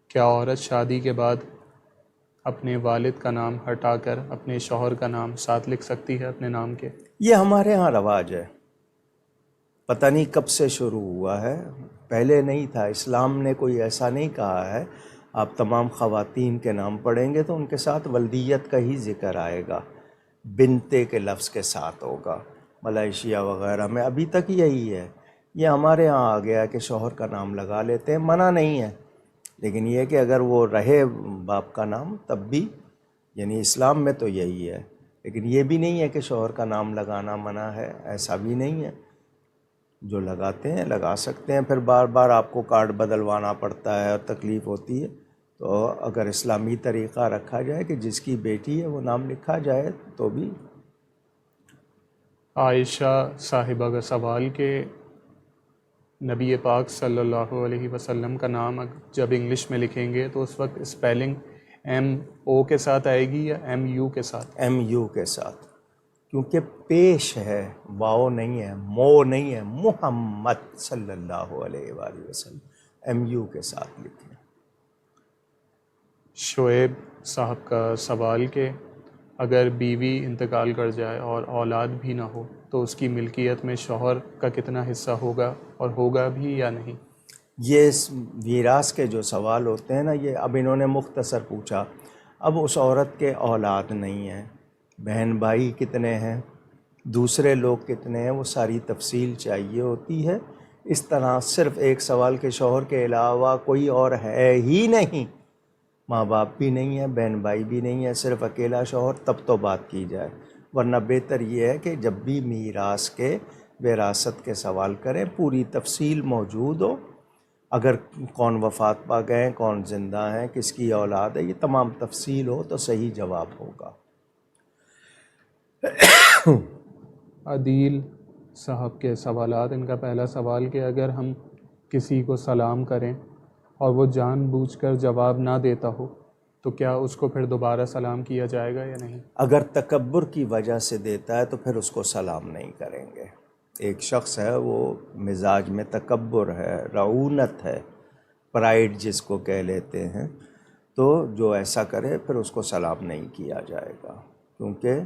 کیا عورت شادی کے بعد اپنے والد کا نام ہٹا کر اپنے شوہر کا نام ساتھ لکھ سکتی ہے اپنے نام کے؟ یہ ہمارے ہاں رواج ہے، پتہ نہیں کب سے شروع ہوا ہے، پہلے نہیں تھا۔ اسلام نے کوئی ایسا نہیں کہا ہے۔ آپ تمام خواتین کے نام پڑھیں گے تو ان کے ساتھ ولدیت کا ہی ذکر آئے گا، بنتے کے لفظ کے ساتھ ہوگا۔ ملائیشیا وغیرہ میں ابھی تک یہی ہے۔ یہ ہمارے ہاں آ گیا کہ شوہر کا نام لگا لیتے ہیں، منع نہیں ہے، لیکن یہ کہ اگر وہ رہے باپ کا نام تب بھی، یعنی اسلام میں تو یہی ہے، لیکن یہ بھی نہیں ہے کہ شوہر کا نام لگانا منع ہے، ایسا بھی نہیں ہے۔ جو لگاتے ہیں لگا سکتے ہیں، پھر بار بار آپ کو کارڈ بدلوانا پڑتا ہے اور تکلیف ہوتی ہے، تو اگر اسلامی طریقہ رکھا جائے کہ جس کی بیٹی ہے وہ نام لکھا جائے تو بھی۔ عائشہ صاحبہ کا سوال کہ نبی پاک صلی اللہ علیہ وسلم کا نام جب انگلش میں لکھیں گے تو اس وقت اسپیلنگ MO کے ساتھ آئے گی یا MU کے ساتھ؟ MU کے ساتھ، کیونکہ پیش ہے، واؤ نہیں ہے، مو نہیں ہے، محمد صلی اللہ علیہ وآلہ وسلم، MU کے ساتھ لکھیں۔ شعیب صاحب کا سوال کہ اگر بیوی انتقال کر جائے اور اولاد بھی نہ ہو تو اس کی ملکیت میں شوہر کا کتنا حصہ ہوگا اور ہوگا بھی یا نہیں؟ یہ میراث کے جو سوال ہوتے ہیں نا، یہ اب انہوں نے مختصر پوچھا۔ اب اس عورت کے اولاد نہیں ہیں، بہن بھائی کتنے ہیں؟ دوسرے لوگ کتنے ہیں وہ ساری تفصیل چاہیے ہوتی ہے. اس طرح صرف ایک سوال کے شوہر کے علاوہ کوئی اور ہے ہی نہیں، ماں باپ بھی نہیں ہے، بہن بھائی بھی نہیں ہے، صرف اکیلا شوہر، تب تو بات کی جائے. ورنہ بہتر یہ ہے کہ جب بھی میراث کے وراثت کے سوال کریں پوری تفصیل موجود ہو. اگر کون وفات پا گئے، کون زندہ ہیں، کس کی اولاد ہے، یہ تمام تفصیل ہو تو صحیح جواب ہوگا. عدیل صاحب کے سوالات. ان کا پہلا سوال کہ اگر ہم کسی کو سلام کریں اور وہ جان بوجھ کر جواب نہ دیتا ہو تو کیا اس کو پھر دوبارہ سلام کیا جائے گا یا نہیں؟ اگر تکبر کی وجہ سے دیتا ہے تو پھر اس کو سلام نہیں کریں گے. ایک شخص ہے وہ مزاج میں تکبر ہے، رعونت ہے، پرائیڈ جس کو کہہ لیتے ہیں، تو جو ایسا کرے پھر اس کو سلام نہیں کیا جائے گا، کیونکہ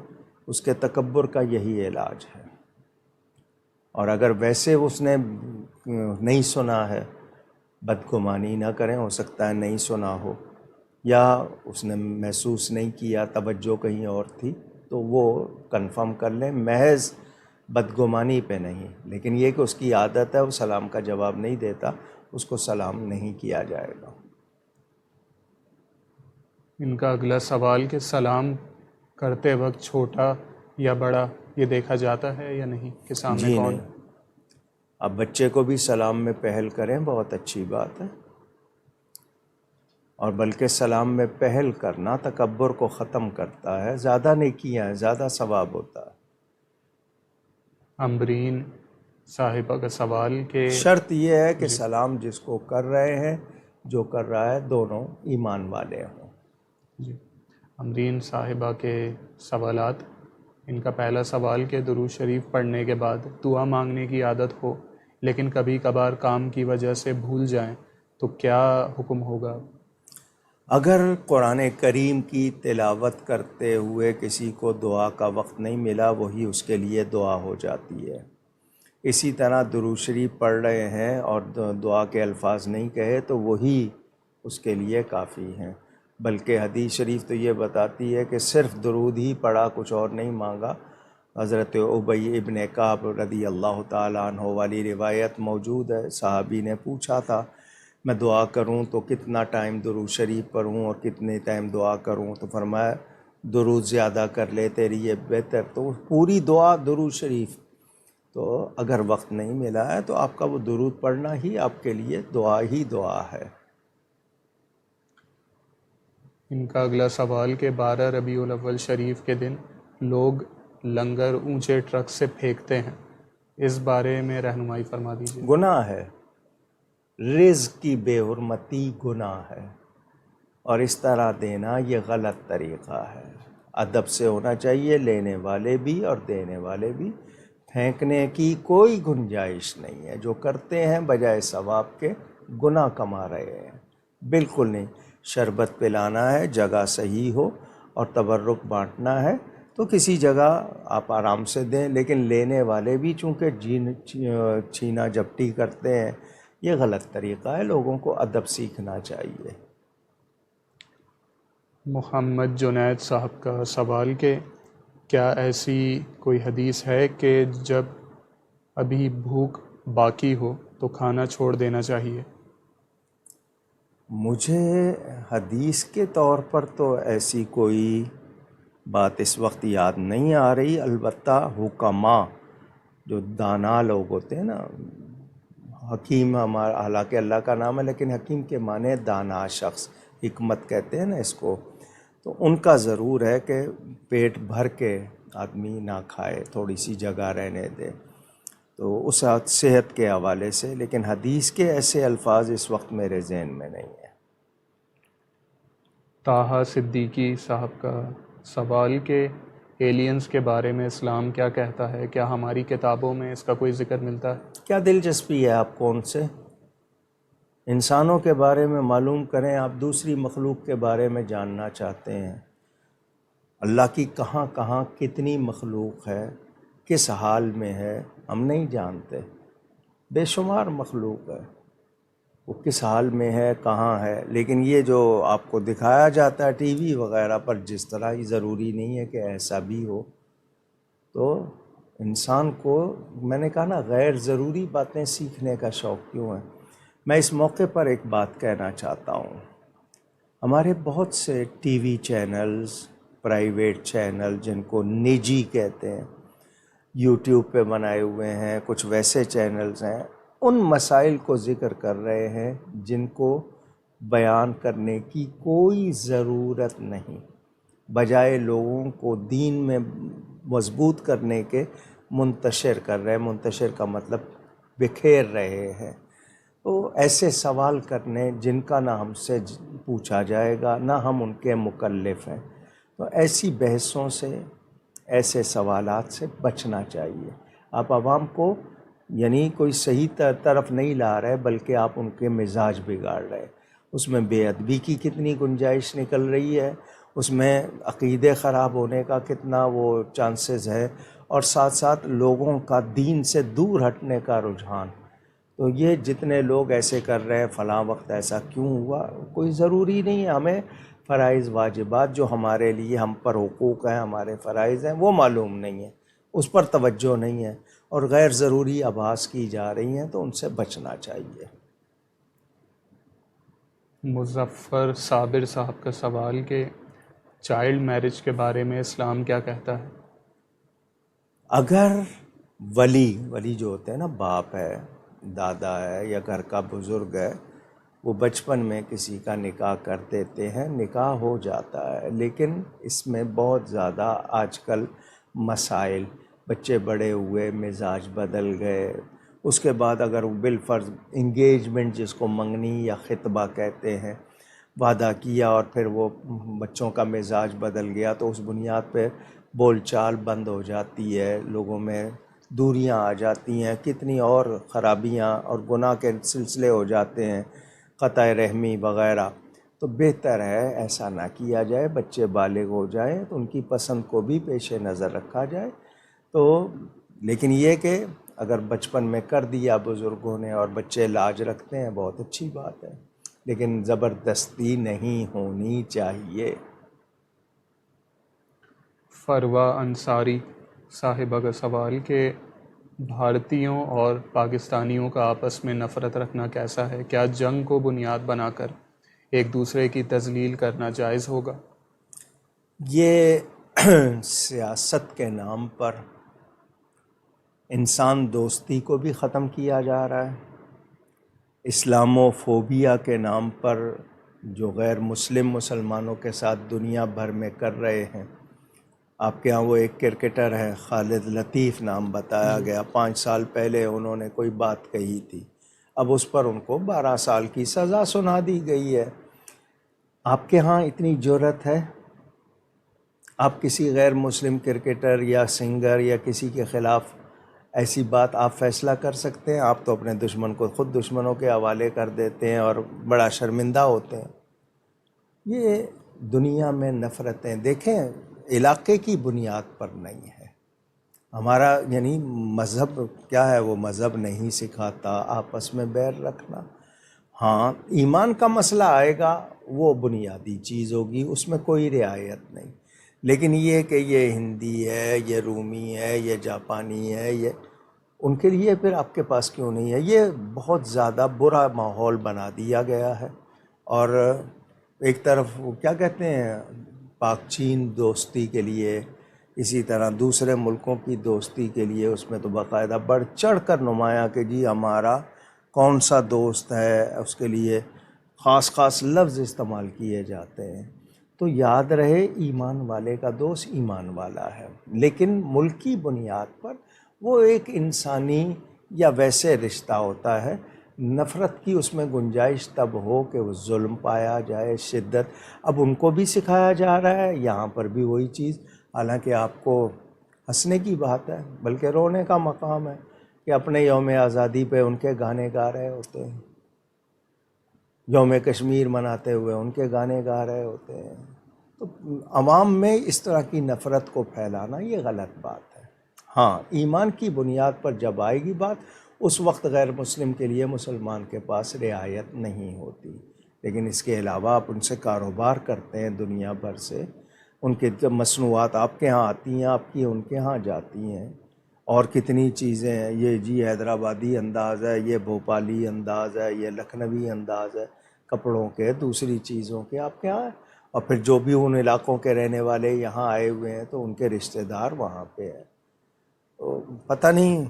اس کے تکبر کا یہی علاج ہے. اور اگر ویسے اس نے نہیں سنا ہے، بدگمانی نہ کریں، ہو سکتا ہے نہیں سنا ہو یا اس نے محسوس نہیں کیا، توجہ کہیں اور تھی، تو وہ کنفرم کر لیں، محض بدگمانی پہ نہیں. لیکن یہ کہ اس کی عادت ہے وہ سلام کا جواب نہیں دیتا، اس کو سلام نہیں کیا جائے گا. ان کا اگلا سوال کہ سلام کرتے وقت چھوٹا یا بڑا یہ دیکھا جاتا ہے یا نہیں کہ سامنے جی کون نہیں، ہے؟ اب بچے کو بھی سلام میں پہل کریں، بہت اچھی بات ہے. اور بلکہ سلام میں پہل کرنا تکبر کو ختم کرتا ہے، زیادہ نیکیاں ہیں، زیادہ ثواب ہوتا ہے. امبرین صاحبہ کا سوال کہ شرط یہ ہے کہ جی سلام جس کو کر رہے ہیں، جو کر رہا ہے، دونوں ایمان والے ہوں. جی امرین صاحبہ کے سوالات. ان کا پہلا سوال کہ درود شریف پڑھنے کے بعد دعا مانگنے کی عادت ہو لیکن کبھی کبھار کام کی وجہ سے بھول جائیں تو کیا حکم ہوگا؟ اگر قرآن کریم کی تلاوت کرتے ہوئے کسی کو دعا کا وقت نہیں ملا، وہی اس کے لیے دعا ہو جاتی ہے. اسی طرح درود شریف پڑھ رہے ہیں اور دعا کے الفاظ نہیں کہے تو وہی اس کے لیے کافی ہیں. بلکہ حدیث شریف تو یہ بتاتی ہے کہ صرف درود ہی پڑھا، کچھ اور نہیں مانگا. حضرت ابی ابن کعب رضی اللہ تعالیٰ عنہ والی روایت موجود ہے. صحابی نے پوچھا تھا میں دعا کروں تو کتنا ٹائم درود شریف پڑھوں اور کتنے ٹائم دعا کروں؟ تو فرمایا درود زیادہ کر لے، تیری یہ بہتر. تو پوری دعا درود شریف. تو اگر وقت نہیں ملا ہے تو آپ کا وہ درود پڑھنا ہی آپ کے لیے دعا ہی دعا ہے. ان کا اگلا سوال کہ 12 ربیع الاول شریف کے دن لوگ لنگر اونچے ٹرک سے پھینکتے ہیں، اس بارے میں رہنمائی فرما دیجیے. گناہ ہے، رزق کی بے حرمتی گناہ ہے، اور اس طرح دینا یہ غلط طریقہ ہے. ادب سے ہونا چاہیے، لینے والے بھی اور دینے والے بھی. پھینکنے کی کوئی گنجائش نہیں ہے. جو کرتے ہیں بجائے ثواب کے گناہ کما رہے ہیں، بالکل نہیں. شربت پلانا ہے، جگہ صحیح ہو، اور تبرک بانٹنا ہے تو کسی جگہ آپ آرام سے دیں. لیکن لینے والے بھی چونکہ چھینا جھپٹی کرتے ہیں، یہ غلط طریقہ ہے. لوگوں کو ادب سیکھنا چاہیے. محمد جنید صاحب کا سوال کہ کیا ایسی کوئی حدیث ہے کہ جب ابھی بھوک باقی ہو تو کھانا چھوڑ دینا چاہیے؟ مجھے حدیث کے طور پر تو ایسی کوئی بات اس وقت یاد نہیں آ رہی. البتہ حکماء جو دانا لوگ ہوتے ہیں نا، حکیم ہمارا حالانکہ اللہ کا نام ہے لیکن حکیم کے معنی دانا شخص، حکمت کہتے ہیں نا اس کو. تو ان کا ضرور ہے کہ پیٹ بھر کے آدمی نہ کھائے، تھوڑی سی جگہ رہنے دے، تو اس صحت کے حوالے سے. لیکن حدیث کے ایسے الفاظ اس وقت میرے ذہن میں نہیں ہیں. طاہا صدیقی صاحب کا سوال کہ ایلینز کے بارے میں اسلام کیا کہتا ہے؟ کیا ہماری کتابوں میں اس کا کوئی ذکر ملتا ہے؟ کیا دلچسپی ہے آپ کون سے انسانوں کے بارے میں معلوم کریں؟ آپ دوسری مخلوق کے بارے میں جاننا چاہتے ہیں. اللہ کی کہاں کہاں کتنی مخلوق ہے، کس حال میں ہے، ہم نہیں جانتے. بے شمار مخلوق ہے، وہ کس حال میں ہے، کہاں ہے. لیکن یہ جو آپ کو دکھایا جاتا ہے ٹی وی وغیرہ پر جس طرح، یہ ضروری نہیں ہے کہ ایسا بھی ہو. تو انسان کو، میں نے کہا نا، غیر ضروری باتیں سیکھنے کا شوق کیوں ہے؟ میں اس موقع پر ایک بات کہنا چاہتا ہوں. ہمارے بہت سے T V channels, private channel جن کو نجی کہتے ہیں، یوٹیوب پہ بنائے ہوئے ہیں، کچھ ویسے چینلز ہیں، ان مسائل کو ذکر کر رہے ہیں جن کو بیان کرنے کی کوئی ضرورت نہیں، بجائے لوگوں کو دین میں مضبوط کرنے کے منتشر کر رہے ہیں. منتشر کا مطلب بکھیر رہے ہیں. تو ایسے سوال کرنے جن کا نہ ہم سے پوچھا جائے گا، نہ ہم ان کے مکلف ہیں، تو ایسی بحثوں سے، ایسے سوالات سے بچنا چاہیے. آپ عوام کو یعنی کوئی صحیح طرف نہیں لا رہے، بلکہ آپ ان کے مزاج بگاڑ رہے. اس میں بے ادبی کی کتنی گنجائش نکل رہی ہے، اس میں عقیدے خراب ہونے کا کتنا وہ چانسز ہے، اور ساتھ ساتھ لوگوں کا دین سے دور ہٹنے کا رجحان. تو یہ جتنے لوگ ایسے کر رہے ہیں، فلاں وقت ایسا کیوں ہوا، کوئی ضروری نہیں ہے. ہمیں فرائض واجبات جو ہمارے لیے، ہم پر حقوق ہیں، ہمارے فرائض ہیں، وہ معلوم نہیں ہیں، اس پر توجہ نہیں ہے، اور غیر ضروری آبھاس کی جا رہی ہیں، تو ان سے بچنا چاہیے. مظفر صابر صاحب کا سوال کہ چائلڈ میرج کے بارے میں اسلام کیا کہتا ہے؟ اگر ولی جو ہوتے ہیں نا، باپ ہے، دادا ہے، یا گھر کا بزرگ ہے، وہ بچپن میں کسی کا نکاح کر دیتے ہیں، نکاح ہو جاتا ہے، لیکن اس میں بہت زیادہ آج کل مسائل، بچے بڑے ہوئے، مزاج بدل گئے، اس کے بعد اگر بالفرض انگیجمنٹ، جس کو منگنی یا خطبہ کہتے ہیں، وعدہ کیا اور پھر وہ بچوں کا مزاج بدل گیا، تو اس بنیاد پہ بول چال بند ہو جاتی ہے، لوگوں میں دوریاں آ جاتی ہیں، کتنی اور خرابیاں اور گناہ کے سلسلے ہو جاتے ہیں، قطع رحمی وغیرہ. تو بہتر ہے ایسا نہ کیا جائے. بچے بالغ ہو جائیں تو ان کی پسند کو بھی پیش نظر رکھا جائے. تو لیکن یہ کہ اگر بچپن میں کر دیا بزرگوں نے اور بچے لاج رکھتے ہیں، بہت اچھی بات ہے، لیکن زبردستی نہیں ہونی چاہیے. فروا انصاری صاحبہ کا سوال کہ بھارتیوں اور پاکستانیوں کا آپس میں نفرت رکھنا کیسا ہے؟ کیا جنگ کو بنیاد بنا کر ایک دوسرے کی تذلیل کرنا جائز ہوگا؟ یہ سیاست کے نام پر انسان دوستی کو بھی ختم کیا جا رہا ہے. اسلامو فوبیا کے نام پر جو غیر مسلم مسلمانوں کے ساتھ دنیا بھر میں کر رہے ہیں. آپ کے ہاں وہ ایک کرکٹر ہے، خالد لطیف نام بتایا گیا، 5 سال پہلے انہوں نے کوئی بات کہی تھی، اب اس پر ان کو 12 سال کی سزا سنا دی گئی ہے. آپ کے ہاں اتنی جرأت ہے؟ آپ کسی غیر مسلم کرکٹر یا سنگر یا کسی کے خلاف ایسی بات آپ فیصلہ کر سکتے ہیں؟ آپ تو اپنے دشمن کو خود دشمنوں کے حوالے کر دیتے ہیں اور بڑا شرمندہ ہوتے ہیں. یہ دنیا میں نفرتیں دیکھیں، علاقے کی بنیاد پر نہیں ہے. ہمارا یعنی مذہب کیا ہے؟ وہ مذہب نہیں سکھاتا آپس میں بیر رکھنا. ہاں، ایمان کا مسئلہ آئے گا، وہ بنیادی چیز ہوگی، اس میں کوئی رعایت نہیں. لیکن یہ کہ یہ ہندی ہے، یہ رومی ہے، یہ جاپانی ہے، یہ ان کے لیے پھر آپ کے پاس کیوں نہیں ہے؟ یہ بہت زیادہ برا ماحول بنا دیا گیا ہے. اور ایک طرف وہ کیا کہتے ہیں، پاک چین دوستی کے لیے، اسی طرح دوسرے ملکوں کی دوستی کے لیے اس میں تو باقاعدہ بڑھ چڑھ کر نمایاں کہ جی ہمارا کون سا دوست ہے، اس کے لیے خاص لفظ استعمال کیے جاتے ہیں. تو یاد رہے، ایمان والے کا دوست ایمان والا ہے، لیکن ملکی بنیاد پر وہ ایک انسانی یا ویسے رشتہ ہوتا ہے. نفرت کی اس میں گنجائش تب ہو کہ وہ ظلم پایا جائے، شدت. اب ان کو بھی سکھایا جا رہا ہے، یہاں پر بھی وہی چیز. حالانکہ آپ کو ہنسنے کی بات ہے، بلکہ رونے کا مقام ہے کہ اپنے یوم آزادی پہ ان کے گانے گا رہے ہوتے ہیں، یوم کشمیر مناتے ہوئے ان کے گانے گا رہے ہوتے ہیں. تو عوام میں اس طرح کی نفرت کو پھیلانا یہ غلط بات ہے. ہاں، ایمان کی بنیاد پر جب آئے گی بات، اس وقت غیر مسلم کے لیے مسلمان کے پاس رعایت نہیں ہوتی. لیکن اس کے علاوہ آپ ان سے کاروبار کرتے ہیں دنیا بھر سے، ان کے جب مصنوعات آپ کے ہاں آتی ہیں، آپ کی ان کے ہاں جاتی ہیں، اور کتنی چیزیں ہیں، یہ جی حیدرآبادی انداز ہے، یہ بھوپالی انداز ہے، یہ لکھنوی انداز ہے کپڑوں کے، دوسری چیزوں کے، آپ کے یہاں. اور پھر جو بھی ان علاقوں کے رہنے والے یہاں آئے ہوئے ہیں تو ان کے رشتہ دار وہاں پہ ہیں. تو پتہ نہیں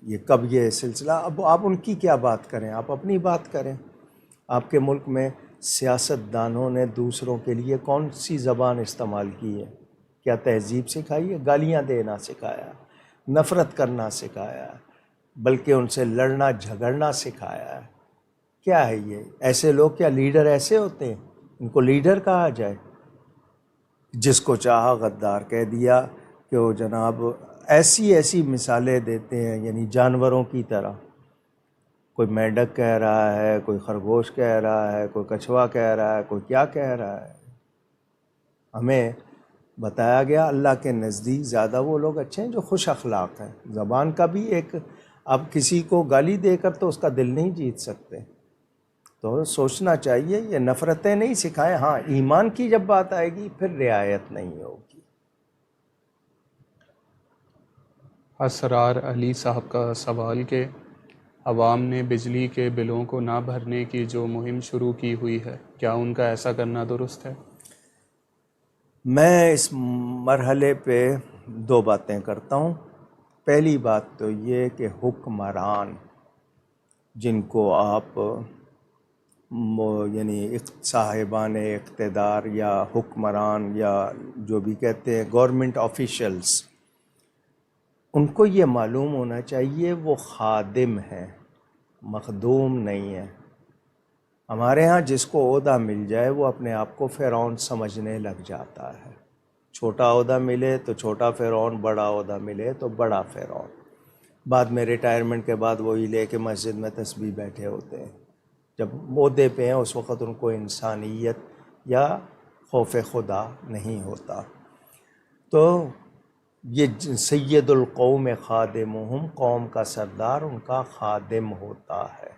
یہ کب یہ سلسلہ. اب آپ ان کی کیا بات کریں، آپ اپنی بات کریں. آپ کے ملک میں سیاست دانوں نے دوسروں کے لیے کون سی زبان استعمال کی ہے؟ کیا تہذیب سکھائی ہے؟ گالیاں دینا سکھایا، نفرت کرنا سکھایا، بلکہ ان سے لڑنا جھگڑنا سکھایا ہے. کیا ہے یہ؟ ایسے لوگ کیا لیڈر ایسے ہوتے ہیں؟ ان کو لیڈر کہا جائے؟ جس کو چاہا غدار کہہ دیا کہ وہ جناب ایسی مثالیں دیتے ہیں، یعنی جانوروں کی طرح. کوئی میںڈک کہہ رہا ہے، کوئی خرگوش کہہ رہا ہے، کوئی کچھوا کہہ رہا ہے، کوئی کیا کہہ رہا ہے. ہمیں بتایا گیا اللہ کے نزدیک زیادہ وہ لوگ اچھے ہیں جو خوش اخلاق ہیں. زبان کا بھی ایک، اب کسی کو گالی دے کر تو اس کا دل نہیں جیت سکتے. تو سوچنا چاہیے یہ نفرتیں نہیں سکھائیں. ہاں ایمان کی جب بات آئے گی پھر رعایت نہیں ہوگی. اسرار علی صاحب کا سوال کہ عوام نے بجلی کے بلوں کو نہ بھرنے کی جو مہم شروع کی ہوئی ہے، کیا ان کا ایسا کرنا درست ہے؟ میں اس مرحلے پہ دو باتیں کرتا ہوں. پہلی بات تو یہ کہ حکمران جن کو آپ یعنی صاحبان اقتدار یا حکمران یا جو بھی کہتے ہیں گورنمنٹ آفیشلز، ان کو یہ معلوم ہونا چاہیے وہ خادم ہیں، مخدوم نہیں ہیں. ہمارے ہاں جس کو عہدہ مل جائے وہ اپنے آپ کو فرعون سمجھنے لگ جاتا ہے. چھوٹا عہدہ ملے تو چھوٹا فرعون، بڑا عہدہ ملے تو بڑا فرعون. بعد میں ریٹائرمنٹ کے بعد وہی لے کے مسجد میں تسبیح بیٹھے ہوتے ہیں. جب عہدے پہ ہیں اس وقت ان کو انسانیت یا خوف خدا نہیں ہوتا. تو یہ سید القوم خادمہم، قوم کا سردار ان کا خادم ہوتا ہے.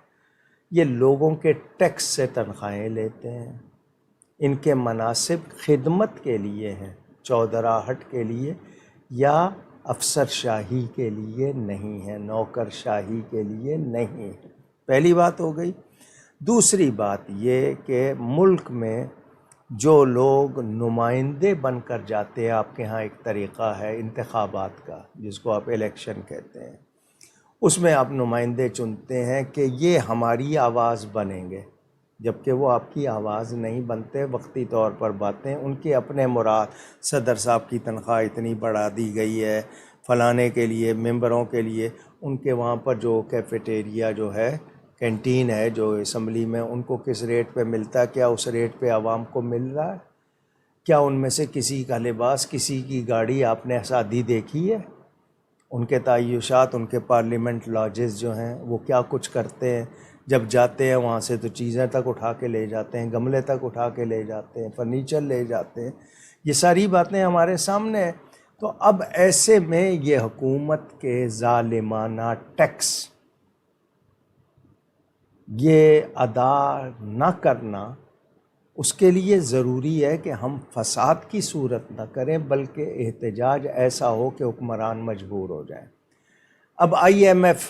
یہ لوگوں کے ٹیکس سے تنخواہیں لیتے ہیں. ان کے مناصب خدمت کے لیے ہیں، چودراہٹ کے لیے یا افسر شاہی کے لیے نہیں ہے، نوکر شاہی کے لیے نہیں ہے. پہلی بات ہو گئی. دوسری بات یہ کہ ملک میں جو لوگ نمائندے بن کر جاتے ہیں، آپ کے ہاں ایک طریقہ ہے انتخابات کا جس کو آپ الیکشن کہتے ہیں، اس میں آپ نمائندے چنتے ہیں کہ یہ ہماری آواز بنیں گے، جبکہ وہ آپ کی آواز نہیں بنتے. وقتی طور پر باتیں ان کے اپنے مراد، صدر صاحب کی تنخواہ اتنی بڑھا دی گئی ہے فلانے کے لیے، ممبروں کے لیے. ان کے وہاں پر جو کیفیٹیریا جو ہے، کینٹین ہے جو اسمبلی میں، ان کو کس ریٹ پہ ملتا ہے؟ کیا اس ریٹ پہ عوام کو مل رہا ہے؟ کیا ان میں سے کسی کا لباس، کسی کی گاڑی آپ نے شادی دیکھی ہے؟ ان کے تعیشات، ان کے پارلیمنٹ لاجز جو ہیں وہ کیا کچھ کرتے ہیں؟ جب جاتے ہیں وہاں سے تو چیزیں تک اٹھا کے لے جاتے ہیں، گملے تک اٹھا کے لے جاتے ہیں، فرنیچر لے جاتے ہیں. یہ ساری باتیں ہمارے سامنے ہیں. تو اب ایسے میں یہ حکومت کے ظالمانہ ٹیکس یہ ادا نہ کرنا، اس کے لیے ضروری ہے کہ ہم فساد کی صورت نہ کریں بلکہ احتجاج ایسا ہو کہ حکمران مجبور ہو جائیں. اب IMF،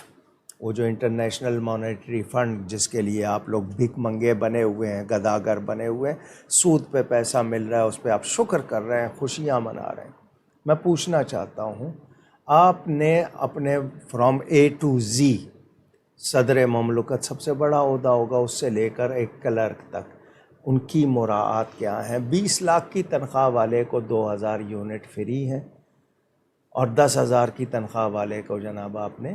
وہ جو انٹرنیشنل مانیٹری فنڈ جس کے لیے آپ لوگ بھیک منگے بنے ہوئے ہیں، گداگر بنے ہوئے ہیں، سود پہ پیسہ مل رہا ہے اس پہ آپ شکر کر رہے ہیں، خوشیاں منا رہے ہیں. میں پوچھنا چاہتا ہوں، آپ نے اپنے فرام A to Z، صدر مملکت سب سے بڑا عہدہ ہوگا، اس سے لے کر ایک کلرک تک، ان کی مراعات کیا ہیں؟ 20 لاکھ کی تنخواہ والے کو 2000 یونٹ فری ہیں، اور 10,000 کی تنخواہ والے کو جناب آپ نے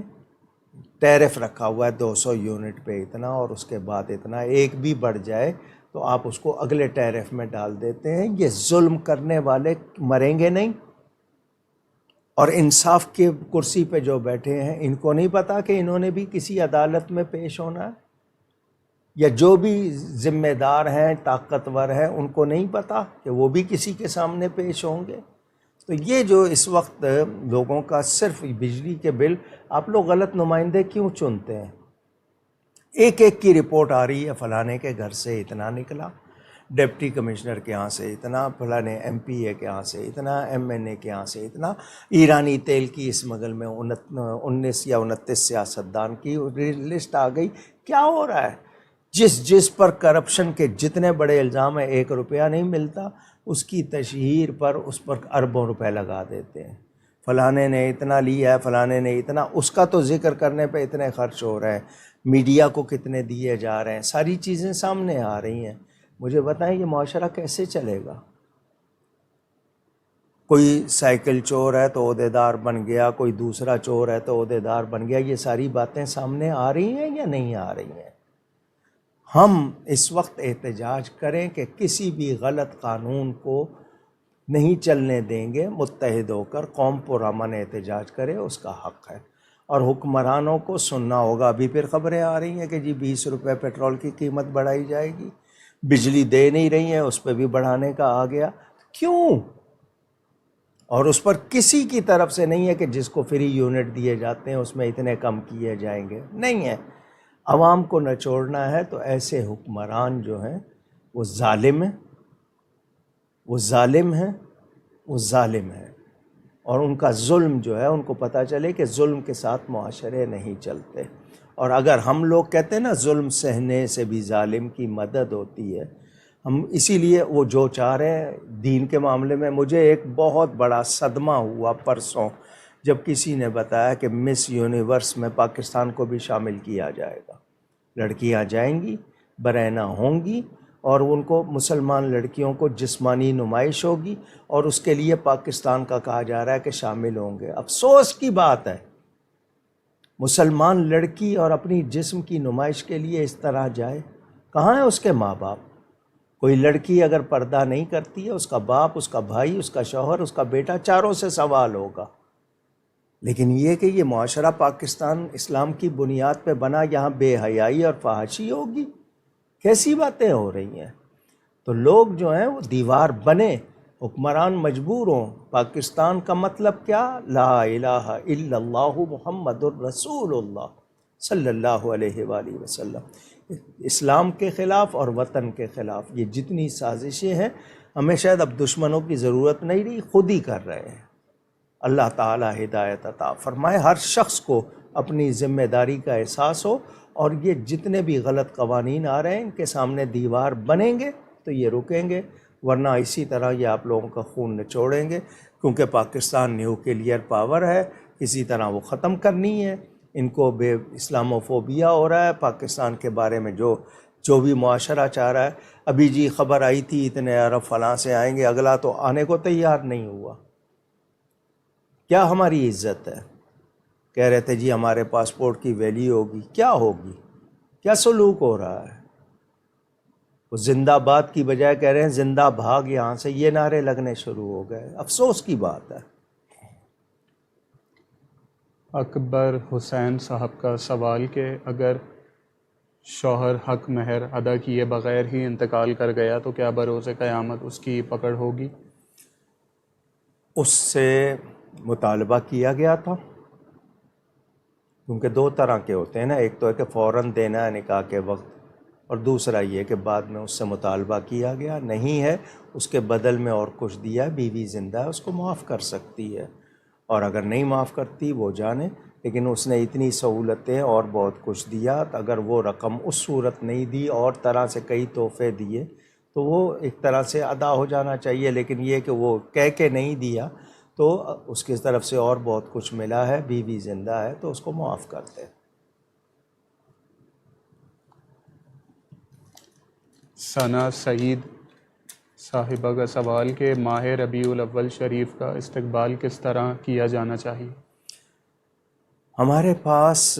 ٹیرف رکھا ہوا ہے 200 یونٹ پہ اتنا، اور اس کے بعد اتنا. ایک بھی بڑھ جائے تو آپ اس کو اگلے ٹیرف میں ڈال دیتے ہیں. یہ ظلم کرنے والے مریں گے نہیں؟ اور انصاف کی کرسی پہ جو بیٹھے ہیں ان کو نہیں پتا کہ انہوں نے بھی کسی عدالت میں پیش ہونا ہے؟ یا جو بھی ذمہ دار ہیں، طاقتور ہیں، ان کو نہیں پتا کہ وہ بھی کسی کے سامنے پیش ہوں گے؟ تو یہ جو اس وقت لوگوں کا صرف بجلی کے بل، آپ لوگ غلط نمائندے کیوں چنتے ہیں؟ ایک ایک کی رپورٹ آ رہی ہے، فلانے کے گھر سے اتنا نکلا، ڈپٹی کمشنر کے یہاں سے اتنا، فلانے ایم پی اے کے یہاں سے اتنا، ایم این اے کے یہاں سے اتنا، ایرانی تیل کی اسمگل میں 19 یا 29 سیاستدان کی لسٹ آ گئی۔ کیا ہو رہا ہے؟ جس پر کرپشن کے جتنے بڑے الزام ہیں 1 روپیہ نہیں ملتا، اس کی تشہیر پر اس پر اربوں روپے لگا دیتے ہیں۔ فلانے نے اتنا لیا ہے، فلانے نے اتنا، اس کا تو ذکر کرنے پہ اتنے خرچ ہو رہے ہیں، میڈیا کو کتنے دیے جا رہے ہیں، ساری چیزیں سامنے آ رہی ہیں۔ مجھے بتائیں یہ معاشرہ کیسے چلے گا؟ کوئی سائیکل چور ہے تو عہدیدار بن گیا، کوئی دوسرا چور ہے تو عہدیدار بن گیا، یہ ساری باتیں سامنے آ رہی ہیں یا نہیں آ رہی ہیں؟ ہم اس وقت احتجاج کریں کہ کسی بھی غلط قانون کو نہیں چلنے دیں گے، متحد ہو کر قوم پرامن احتجاج کرے، اس کا حق ہے۔ اور حکمرانوں کو سننا ہوگا۔ ابھی پھر خبریں آ رہی ہیں کہ جی 20 روپے پیٹرول کی قیمت بڑھائی جائے گی، بجلی دے نہیں رہی ہیں اس پہ بھی بڑھانے کا آ گیا۔ کیوں؟ اور اس پر کسی کی طرف سے نہیں ہے کہ جس کو فری یونٹ دیے جاتے ہیں اس میں اتنے کم کیے جائیں گے، نہیں ہے۔ عوام کو نچوڑنا ہے تو ایسے حکمران جو ہیں وہ ظالم ہیں، وہ ظالم ہیں، وہ ظالم ہیں، اور ان کا ظلم جو ہے ان کو پتہ چلے کہ ظلم کے ساتھ معاشرے نہیں چلتے۔ اور اگر ہم لوگ کہتے ہیں نا ظلم سہنے سے بھی ظالم کی مدد ہوتی ہے، ہم اسی لیے وہ جو چاہ رہے ہیں دین کے معاملے میں۔ مجھے ایک بہت بڑا صدمہ ہوا پرسوں جب کسی نے بتایا کہ مس یونیورس میں پاکستان کو بھی شامل کیا جائے گا، لڑکیاں جائیں گی، برہنہ ہوں گی، اور ان کو مسلمان لڑکیوں کو جسمانی نمائش ہوگی، اور اس کے لیے پاکستان کا کہا جا رہا ہے کہ شامل ہوں گے۔ افسوس کی بات ہے مسلمان لڑکی اور اپنی جسم کی نمائش کے لیے اس طرح جائے، کہاں ہے اس کے ماں باپ؟ کوئی لڑکی اگر پردہ نہیں کرتی ہے اس کا باپ، اس کا بھائی، اس کا شوہر، اس کا بیٹا، چاروں سے سوال ہوگا۔ لیکن یہ کہ یہ معاشرہ پاکستان اسلام کی بنیاد پہ بنا، یہاں بے حیائی اور فحاشی ہوگی، کیسی باتیں ہو رہی ہیں؟ تو لوگ جو ہیں وہ دیوار بنے، حکمران مجبور ہوں۔ پاکستان کا مطلب کیا؟ لا الہ الا اللہ محمد الرسول اللہ صلی اللہ علیہ وآلہ وسلم۔ اسلام کے خلاف اور وطن کے خلاف یہ جتنی سازشیں ہیں، ہمیں شاید اب دشمنوں کی ضرورت نہیں رہی، خود ہی کر رہے ہیں۔ اللہ تعالی ہدایت عطا فرمائے، ہر شخص کو اپنی ذمہ داری کا احساس ہو، اور یہ جتنے بھی غلط قوانین آ رہے ہیں ان کے سامنے دیوار بنیں گے تو یہ رکیں گے، ورنہ اسی طرح یہ آپ لوگوں کا خون نچوڑیں گے، کیونکہ پاکستان نیوکلیئر پاور ہے، کسی طرح وہ ختم کرنی ہے۔ ان کو بے اسلاموفوبیا ہو رہا ہے پاکستان کے بارے میں، جو بھی معاشرہ چاہ رہا ہے۔ ابھی جی خبر آئی تھی اتنے عرب فلاں سے آئیں گے، اگلا تو آنے کو تیار نہیں ہوا۔ کیا ہماری عزت ہے؟ کہہ رہے تھے جی ہمارے پاسپورٹ کی ویلیو ہوگی، کیا ہوگی؟ کیا سلوک ہو رہا ہے؟ وہ زندہ باد کی بجائے کہہ رہے ہیں زندہ بھاگ یہاں سے، یہ نعرے لگنے شروع ہو گئے۔ افسوس کی بات ہے۔ اکبر حسین صاحب کا سوال کہ اگر شوہر حق مہر ادا کیے بغیر ہی انتقال کر گیا تو کیا بروز قیامت اس کی پکڑ ہوگی؟ اس سے مطالبہ کیا گیا تھا، کیونکہ 2 طرح کے ہوتے ہیں نا، ایک تو ہے کہ فوراً دینا ہے نکاح کے وقت، اور دوسرا یہ کہ بعد میں اس سے مطالبہ کیا گیا، نہیں ہے اس کے بدل میں اور کچھ دیا، بیوی زندہ ہے اس کو معاف کر سکتی ہے، اور اگر نہیں معاف کرتی وہ جانے۔ لیکن اس نے اتنی سہولتیں اور بہت کچھ دیا، تو اگر وہ رقم اس صورت نہیں دی اور طرح سے کئی تحفے دیے تو وہ ایک طرح سے ادا ہو جانا چاہیے۔ لیکن یہ کہ وہ کہہ کے نہیں دیا تو اس کی طرف سے اور بہت کچھ ملا ہے، بیوی زندہ ہے تو اس کو معاف کرتے ہیں۔ ثنا سعید صاحبہ کا سوال کہ ماہ ربیع الاول شریف کا استقبال کس طرح کیا جانا چاہیے؟ ہمارے پاس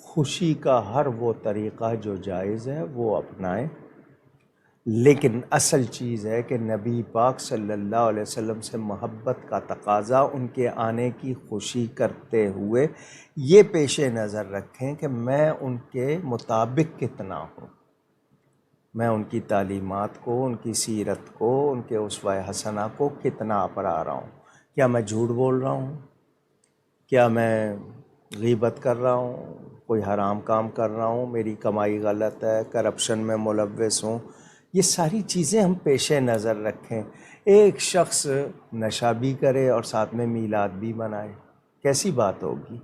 خوشی کا ہر وہ طریقہ جو جائز ہے وہ اپنائیں، لیکن اصل چیز ہے کہ نبی پاک صلی اللہ علیہ وسلم سے محبت کا تقاضا ان کے آنے کی خوشی کرتے ہوئے یہ پیش نظر رکھیں کہ میں ان کے مطابق کتنا ہوں، میں ان کی تعلیمات کو، ان کی سیرت کو، ان کے اسوہ حسنہ کو کتنا اپنا رہا ہوں۔ کیا میں جھوٹ بول رہا ہوں؟ کیا میں غیبت کر رہا ہوں؟ کوئی حرام کام کر رہا ہوں؟ میری کمائی غلط ہے؟ کرپشن میں ملوث ہوں؟ یہ ساری چیزیں ہم پیش نظر رکھیں. ایک شخص نشہ بھی کرے اور ساتھ میں میلاد بھی منائے، کیسی بات ہوگی؟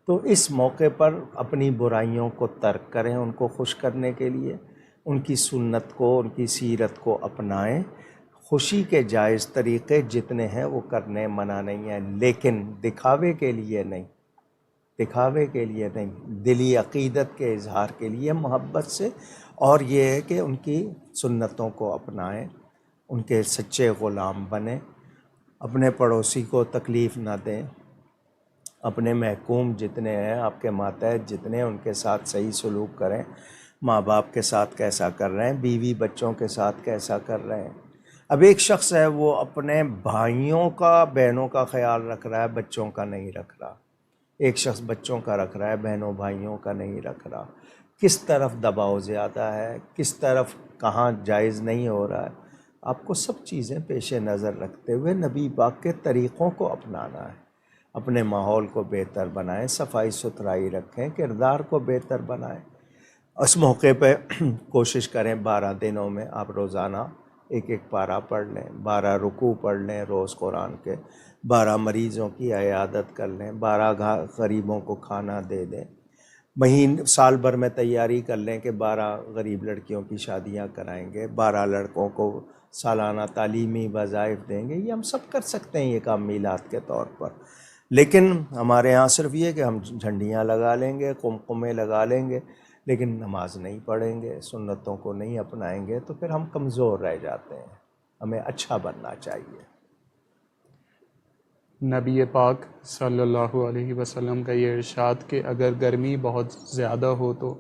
تو اس موقع پر اپنی برائیوں کو ترک کریں، ان کو خوش کرنے کے لیے ان کی سنت کو، ان کی سیرت کو اپنائیں. خوشی کے جائز طریقے جتنے ہیں وہ کرنے منع نہیں ہیں، لیکن دکھاوے کے لیے نہیں، دکھاوے کے لیے نہیں، دلی عقیدت کے اظہار کے لیے محبت سے. اور یہ ہے کہ ان کی سنتوں کو اپنائیں، ان کے سچے غلام بنیں، اپنے پڑوسی کو تکلیف نہ دیں، اپنے محکوم جتنے ہیں، آپ کے ماتحت جتنے ہیں، ان کے ساتھ صحیح سلوک کریں. ماں باپ کے ساتھ کیسا کر رہے ہیں، بیوی بچوں کے ساتھ کیسا کر رہے ہیں. اب ایک شخص ہے وہ اپنے بھائیوں کا، بہنوں کا خیال رکھ رہا ہے، بچوں کا نہیں رکھ رہا. ایک شخص بچوں کا رکھ رہا ہے، بہنوں بھائیوں کا نہیں رکھ رہا. کس طرف دباؤ زیادہ ہے، کس طرف کہاں جائز نہیں ہو رہا ہے، آپ کو سب چیزیں پیش نظر رکھتے ہوئے نبی پاک کے طریقوں کو اپنانا ہے. اپنے ماحول کو بہتر بنائیں، صفائی ستھرائی رکھیں، کردار کو بہتر بنائیں. اس موقع پہ کوشش کریں 12 دنوں میں آپ روزانہ ایک ایک پارہ پڑھ لیں، 12 رکوع پڑھ لیں روز قرآن کے، 12 مریضوں کی عیادت کر لیں، 12 غریبوں کو کھانا دے دیں. سال بھر میں تیاری کر لیں کہ 12 غریب لڑکیوں کی شادیاں کرائیں گے، 12 لڑکوں کو سالانہ تعلیمی وظائف دیں گے. یہ ہم سب کر سکتے ہیں یہ کام میلاد کے طور پر. لیکن ہمارے ہاں صرف یہ کہ ہم جھنڈیاں لگا لیں گے، قمقمے لگا لیں گے، لیکن نماز نہیں پڑھیں گے، سنتوں کو نہیں اپنائیں گے، تو پھر ہم کمزور رہ جاتے ہیں. ہمیں اچھا بننا چاہیے. نبی پاک صلی اللہ علیہ وسلم کا یہ ارشاد کہ اگر گرمی بہت زیادہ ہو تو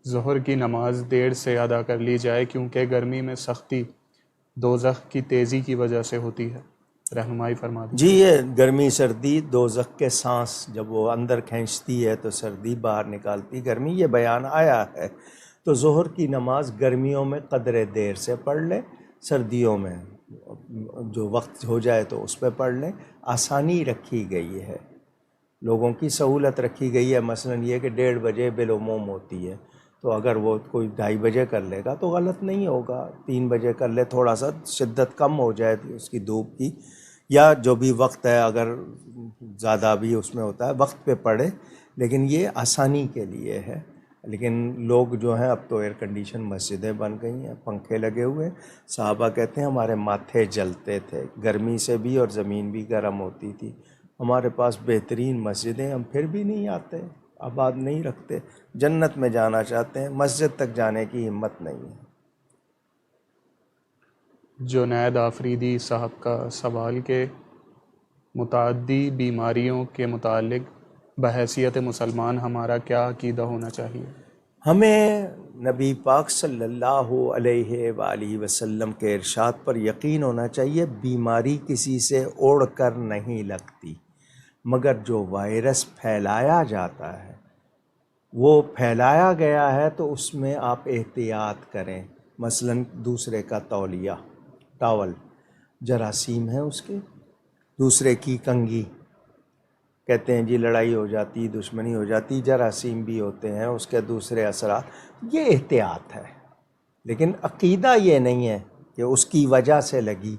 ظہر کی نماز دیر سے ادا کر لی جائے، کیونکہ گرمی میں سختی دوزخ کی تیزی کی وجہ سے ہوتی ہے. رہنمائی فرما جی، دیجیے. یہ گرمی سردی دوزخ کے سانس جب وہ اندر کھینچتی ہے تو سردی باہر نکالتی گرمی، یہ بیان آیا ہے. تو ظہر کی نماز گرمیوں میں قدرے دیر سے پڑھ لیں، سردیوں میں جو وقت ہو جائے تو اس پہ پڑھ لیں. آسانی رکھی گئی ہے، لوگوں کی سہولت رکھی گئی ہے. مثلا یہ کہ 1:30 بجے بالعموم ہوتی ہے، تو اگر وہ کوئی 2:30 بجے کر لے گا تو غلط نہیں ہوگا. 3 بجے کر لے، تھوڑا سا شدت کم ہو جائے اس کی دھوپ کی، یا جو بھی وقت ہے اگر زیادہ بھی اس میں ہوتا ہے وقت پہ پڑھے. لیکن یہ آسانی کے لیے ہے. لیکن لوگ جو ہیں اب تو ایئر کنڈیشن مسجدیں بن گئی ہیں، پنکھے لگے ہوئے. صحابہ کہتے ہیں ہمارے ماتھے جلتے تھے، گرمی سے بھی اور زمین بھی گرم ہوتی تھی. ہمارے پاس بہترین مسجدیں، ہم پھر بھی نہیں آتے، آباد نہیں رکھتے. جنت میں جانا چاہتے ہیں، مسجد تک جانے کی ہمت نہیں ہے. جنید آفریدی صاحب کا سوال کہ متعدی بیماریوں کے متعلق بحیثیت مسلمان ہمارا کیا عقیدہ ہونا چاہیے؟ ہمیں نبی پاک صلی اللہ علیہ وآلہ وسلم کے ارشاد پر یقین ہونا چاہیے. بیماری کسی سے اڑ کر نہیں لگتی، مگر جو وائرس پھیلایا جاتا ہے، وہ پھیلایا گیا ہے تو اس میں آپ احتیاط کریں. مثلا دوسرے کا تولیہ، ٹاول، جراثیم ہیں اس کے. دوسرے کی کنگھی، کہتے ہیں جی لڑائی ہو جاتی، دشمنی ہو جاتی، جراثیم بھی ہوتے ہیں اس کے دوسرے اثرات. یہ احتیاط ہے، لیکن عقیدہ یہ نہیں ہے کہ اس کی وجہ سے لگی.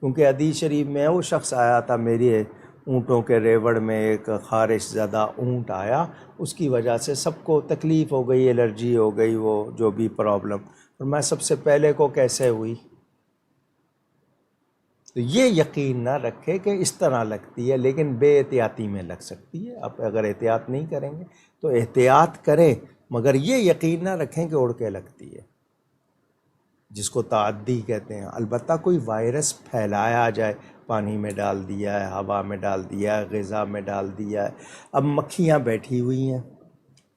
کیونکہ حدیث شریف میں وہ شخص آیا تھا، میری اونٹوں کے ریوڑ میں ایک خارش زدہ اونٹ آیا، اس کی وجہ سے سب کو تکلیف ہو گئی، الرجی ہو گئی، وہ جو بھی پرابلم. اور میں سب سے پہلے کو کیسے ہوئی؟ تو یہ یقین نہ رکھے کہ اس طرح لگتی ہے، لیکن بے احتیاطی میں لگ سکتی ہے. آپ اگر احتیاط نہیں کریں گے تو احتیاط کریں، مگر یہ یقین نہ رکھیں کہ اڑ کے لگتی ہے، جس کو تعدی کہتے ہیں. البتہ کوئی وائرس پھیلایا جائے، پانی میں ڈال دیا ہے، ہوا میں ڈال دیا ہے، غذا میں ڈال دیا ہے. اب مکھیاں بیٹھی ہوئی ہیں،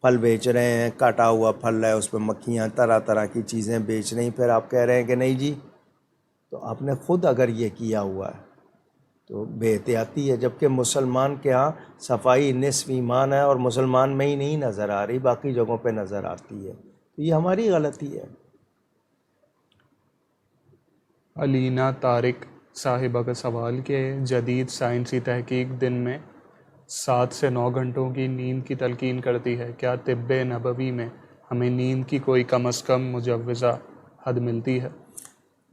پھل بیچ رہے ہیں، کاٹا ہوا پھل ہے، اس پہ مکھیاں طرح طرح کی چیزیں بیچ رہی ہیں، پھر آپ کہہ رہے ہیں کہ نہیں جی. تو آپ نے خود اگر یہ کیا ہوا ہے تو بے احتیاطی ہے. جبکہ مسلمان کے ہاں صفائی نصف ایمان ہے، اور مسلمان میں ہی نہیں نظر آ رہی، باقی جگہوں پہ نظر آتی ہے. تو یہ ہماری غلطی ہے. علینا طارق صاحبہ کا سوال کہ جدید سائنسی تحقیق دن میں 7 سے 9 گھنٹوں کی نیند کی تلقین کرتی ہے، کیا طب نبوی میں ہمیں نیند کی کوئی کم از کم مجوزہ حد ملتی ہے؟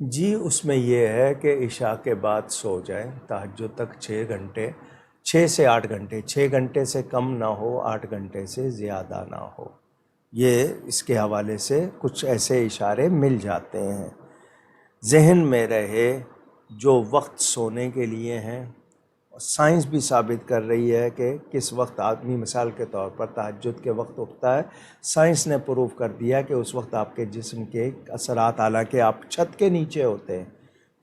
جی اس میں یہ ہے کہ عشاء کے بعد سو جائیں، تہجد تک 6 گھنٹے، 6 سے 8 گھنٹے، 6 گھنٹے سے کم نہ ہو، 8 گھنٹے سے زیادہ نہ ہو۔ یہ اس کے حوالے سے کچھ ایسے اشارے مل جاتے ہیں۔ ذہن میں رہے جو وقت سونے کے لیے ہیں، سائنس بھی ثابت کر رہی ہے کہ کس وقت آدمی مثال کے طور پر تہجد کے وقت اٹھتا ہے، سائنس نے پروف کر دیا کہ اس وقت آپ کے جسم کے اثرات، حالانکہ آپ چھت کے نیچے ہوتے ہیں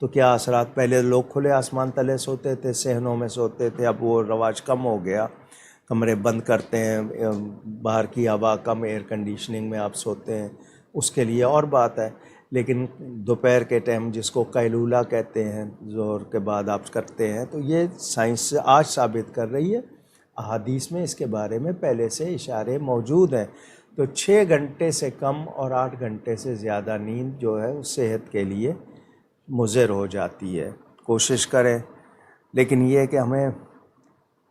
تو کیا اثرات، پہلے لوگ کھلے آسمان تلے سوتے تھے، صحنوں میں سوتے تھے، اب وہ رواج کم ہو گیا، کمرے بند کرتے ہیں، باہر کی ہوا کم، ایئر کنڈیشننگ میں آپ سوتے ہیں، اس کے لیے اور بات ہے۔ لیکن دوپہر کے ٹائم جس کو قیلولہ کہتے ہیں، ظہر کے بعد آپ کرتے ہیں، تو یہ سائنس آج ثابت کر رہی ہے، احادیث میں اس کے بارے میں پہلے سے اشارے موجود ہیں۔ تو 6 گھنٹے سے کم اور 8 گھنٹے سے زیادہ نیند جو ہے اس صحت کے لیے مضر ہو جاتی ہے۔ کوشش کریں، لیکن یہ ہے کہ ہمیں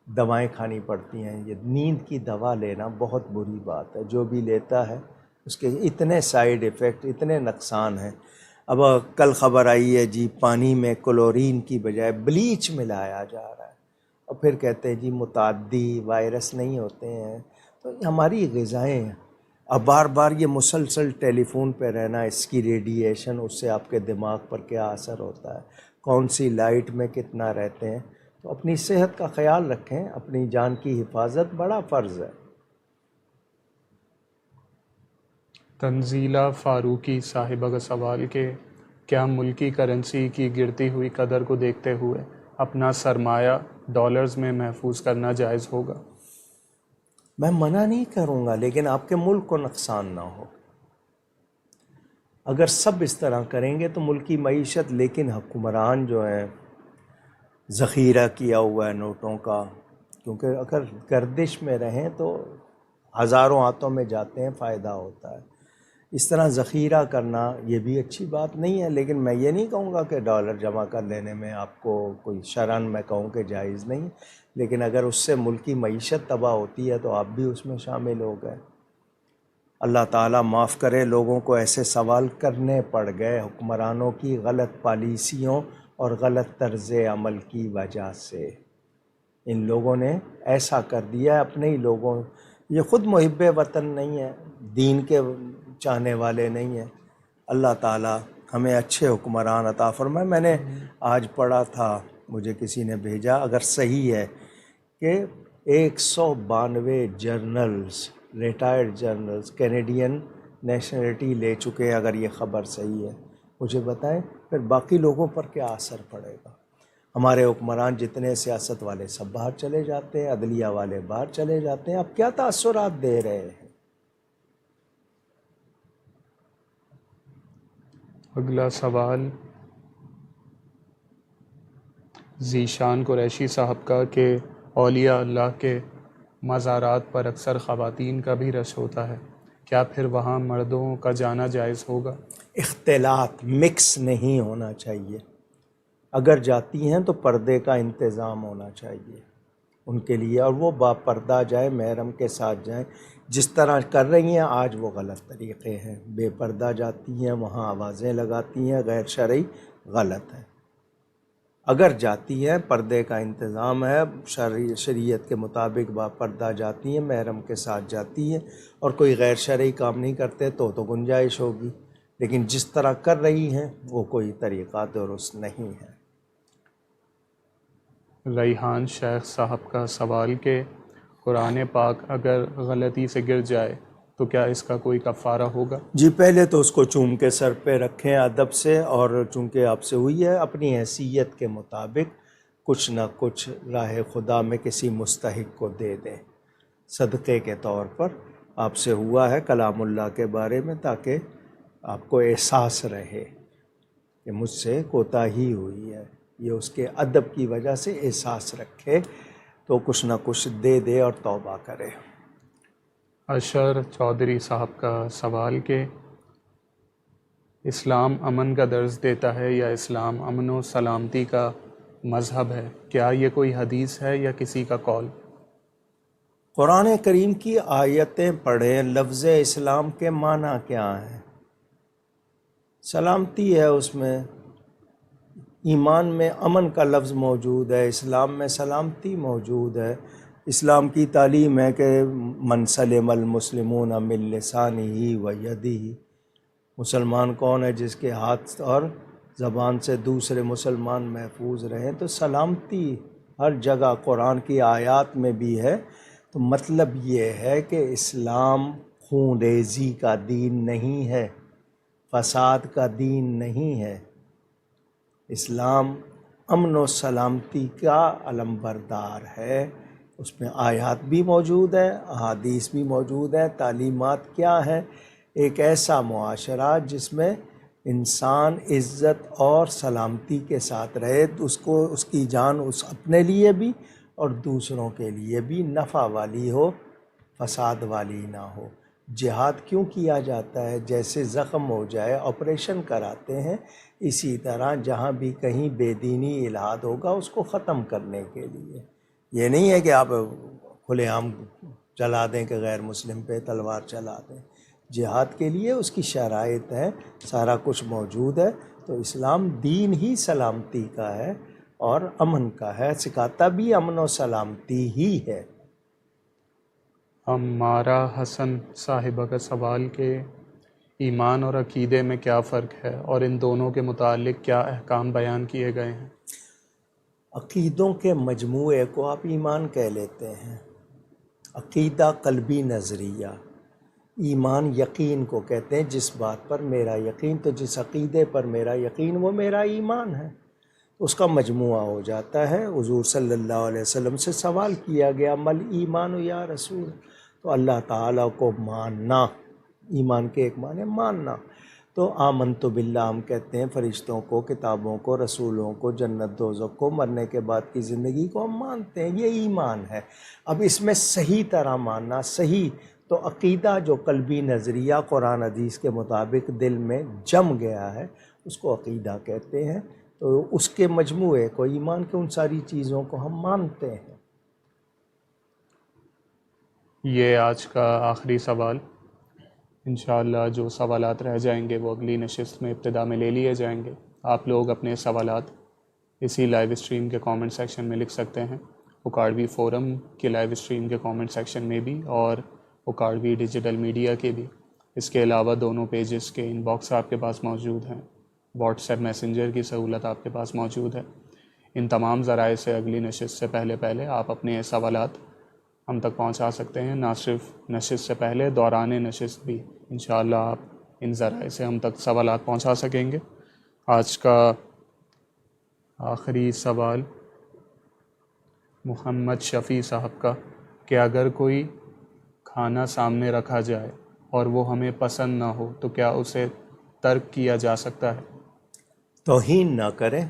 دوائیں کھانی پڑتی ہیں، یہ نیند کی دوا لینا بہت بری بات ہے، جو بھی لیتا ہے اس کے اتنے سائیڈ ایفیکٹ، اتنے نقصان ہیں۔ اب کل خبر آئی ہے جی پانی میں کلورین کی بجائے بلیچ ملایا جا رہا ہے، اور پھر کہتے ہیں جی متعدی وائرس نہیں ہوتے ہیں، تو یہ ہماری غذائیں ہیں۔ اب بار بار یہ مسلسل ٹیلی فون پہ رہنا، اس کی ریڈیئیشن، اس سے آپ کے دماغ پر کیا اثر ہوتا ہے، کون سی لائٹ میں کتنا رہتے ہیں، تو اپنی صحت کا خیال رکھیں، اپنی جان کی حفاظت بڑا فرض ہے۔ تنزیلہ فاروقی صاحبہ کا سوال کہ کیا ملکی کرنسی کی گرتی ہوئی قدر کو دیکھتے ہوئے اپنا سرمایہ ڈالرز میں محفوظ کرنا جائز ہوگا؟ میں منع نہیں کروں گا، لیکن آپ کے ملک کو نقصان نہ ہو۔ اگر سب اس طرح کریں گے تو ملک کی معیشت، لیکن حکمران جو ہیں ذخیرہ کیا ہوا ہے نوٹوں کا، کیونکہ اگر گردش میں رہیں تو ہزاروں ہاتھوں میں جاتے ہیں، فائدہ ہوتا ہے۔ اس طرح ذخیرہ کرنا یہ بھی اچھی بات نہیں ہے، لیکن میں یہ نہیں کہوں گا کہ ڈالر جمع کر لینے میں آپ کو کوئی شرعاً میں کہوں کہ جائز نہیں، لیکن اگر اس سے ملک کی معیشت تباہ ہوتی ہے تو آپ بھی اس میں شامل ہو گئے۔ اللہ تعالیٰ معاف کرے، لوگوں کو ایسے سوال کرنے پڑ گئے حکمرانوں کی غلط پالیسیوں اور غلط طرز عمل کی وجہ سے۔ ان لوگوں نے ایسا کر دیا ہے، اپنے ہی لوگوں، یہ خود محب وطن نہیں ہے، دین کے چاہنے والے نہیں ہیں۔ اللہ تعالیٰ ہمیں اچھے حکمران عطا فرمائے۔ میں نے آج پڑھا تھا، مجھے کسی نے بھیجا، اگر صحیح ہے کہ 192 journals, retired journals Canadian nationality لے چکے ہیں، اگر یہ خبر صحیح ہے مجھے بتائیں، پھر باقی لوگوں پر کیا اثر پڑے گا؟ ہمارے حکمران جتنے سیاست والے سب باہر چلے جاتے ہیں، عدلیہ والے باہر چلے جاتے ہیں، آپ کیا تاثرات دے رہے ہیں؟ اگلا سوال ذیشان قریشی صاحب کا کہ اولیاء اللہ کے مزارات پر اکثر خواتین کا بھی رش ہوتا ہے، کیا پھر وہاں مردوں کا جانا جائز ہوگا؟ اختلاط مکس نہیں ہونا چاہیے، اگر جاتی ہیں تو پردے کا انتظام ہونا چاہیے ان کے لیے، اور وہ با پردہ جائیں، محرم کے ساتھ جائیں۔ جس طرح کر رہی ہیں آج وہ غلط طریقے ہیں، بے پردہ جاتی ہیں، وہاں آوازیں لگاتی ہیں، غیر شرعی، غلط ہے۔ اگر جاتی ہیں، پردے کا انتظام ہے، شریعت کے مطابق با پردہ جاتی ہیں، محرم کے ساتھ جاتی ہیں، اور کوئی غیر شرعی کام نہیں کرتے تو گنجائش ہوگی، لیکن جس طرح کر رہی ہیں وہ کوئی طریقہ درست نہیں ہے۔ ریحان شیخ صاحب کا سوال کہ قرآن پاک اگر غلطی سے گر جائے تو کیا اس کا کوئی کفارہ ہوگا؟ جی پہلے تو اس کو چوم کے سر پہ رکھیں ادب سے، اور چونکہ آپ سے ہوئی ہے اپنی حیثیت کے مطابق کچھ نہ کچھ راہ خدا میں کسی مستحق کو دے دیں، صدقے کے طور پر۔ آپ سے ہوا ہے کلام اللہ کے بارے میں، تاکہ آپ کو احساس رہے کہ مجھ سے کوتاہی ہوئی ہے، یہ اس کے ادب کی وجہ سے احساس رکھے تو کچھ نہ کچھ دے دے اور توبہ کرے۔ اشر چودھری صاحب کا سوال کہ اسلام امن کا درس دیتا ہے یا اسلام امن و سلامتی کا مذہب ہے، کیا یہ کوئی حدیث ہے یا کسی کا قول؟ قرآن کریم کی آیتیں پڑھیں، لفظ اسلام کے معنی کیا ہیں، سلامتی ہے اس میں، ایمان میں امن کا لفظ موجود ہے، اسلام میں سلامتی موجود ہے۔ اسلام کی تعلیم ہے کہ من سلم المسلمون من لسانہ و یدہ، مسلمان کون ہے؟ جس کے ہاتھ اور زبان سے دوسرے مسلمان محفوظ رہیں۔ تو سلامتی ہر جگہ قرآن کی آیات میں بھی ہے۔ تو مطلب یہ ہے کہ اسلام خون ریزی کا دین نہیں ہے، فساد کا دین نہیں ہے۔ اسلام امن و سلامتی کا علم بردار ہے۔ اس میں آیات بھی موجود ہیں، احادیث بھی موجود ہیں۔ تعلیمات کیا ہیں؟ ایک ایسا معاشرہ جس میں انسان عزت اور سلامتی کے ساتھ رہے، اس کو اس کی جان اس اپنے لیے بھی اور دوسروں کے لیے بھی نفع والی ہو، فساد والی نہ ہو۔ جہاد کیوں کیا جاتا ہے؟ جیسے زخم ہو جائے آپریشن کراتے ہیں، اسی طرح جہاں بھی کہیں بے دینی الحاد ہوگا اس کو ختم کرنے کے لیے۔ یہ نہیں ہے کہ آپ کھلے عام چلا دیں کہ غیر مسلم پہ تلوار چلا دیں۔ جہاد کے لیے اس کی شرائط ہے، سارا کچھ موجود ہے۔ تو اسلام دین ہی سلامتی کا ہے اور امن کا ہے، سکھاتا بھی امن و سلامتی ہی ہے۔ ہمارا حسن صاحبہ کا سوال کہ ایمان اور عقیدے میں کیا فرق ہے اور ان دونوں کے متعلق کیا احکام بیان کیے گئے ہیں؟ عقیدوں کے مجموعے کو آپ ایمان کہہ لیتے ہیں۔ عقیدہ قلبی نظریہ، ایمان یقین کو کہتے ہیں، جس بات پر میرا یقین، تو جس عقیدے پر میرا یقین وہ میرا ایمان ہے، اس کا مجموعہ ہو جاتا ہے۔ حضور صلی اللہ علیہ وسلم سے سوال کیا گیا مل ایمان یا رسول، تو اللہ تعالیٰ کو ماننا، ایمان کے ایک معنی ماننا۔ تو آمنت باللہ ہم کہتے ہیں فرشتوں کو، کتابوں کو، رسولوں کو، جنت دوزخ کو، مرنے کے بعد کی زندگی کو ہم مانتے ہیں، یہ ایمان ہے۔ اب اس میں صحیح طرح ماننا، صحیح تو عقیدہ جو قلبی نظریہ قرآن حدیث کے مطابق دل میں جم گیا ہے اس کو عقیدہ کہتے ہیں۔ تو اس کے مجموعے کو، ایمان کے ان ساری چیزوں کو ہم مانتے ہیں۔ یہ آج کا آخری سوال، انشاءاللہ جو سوالات رہ جائیں گے وہ اگلی نشست میں ابتدا میں لے لیے جائیں گے۔ آپ لوگ اپنے سوالات اسی لائیو اسٹریم کے کامنٹ سیکشن میں لکھ سکتے ہیں، اکاڑوی فورم کے لائیو اسٹریم کے کامنٹ سیکشن میں بھی اور اکاڑوی ڈیجیٹل میڈیا کے بھی۔ اس کے علاوہ دونوں پیجز کے ان باکس آپ کے پاس موجود ہیں، واٹس ایپ میسنجر کی سہولت آپ کے پاس موجود ہے۔ ان تمام ذرائع سے اگلی نشست سے پہلے آپ اپنے سوالات ہم تک پہنچا سکتے ہیں، نہ صرف نشست سے پہلے، دوران نشست بھی انشاءاللہ آپ ان ذرائع سے ہم تک سوالات پہنچا سکیں گے۔ آج کا آخری سوال محمد شفیع صاحب کا کہ اگر کوئی کھانا سامنے رکھا جائے اور وہ ہمیں پسند نہ ہو تو کیا اسے ترک کیا جا سکتا ہے؟ توہین نہ کریں،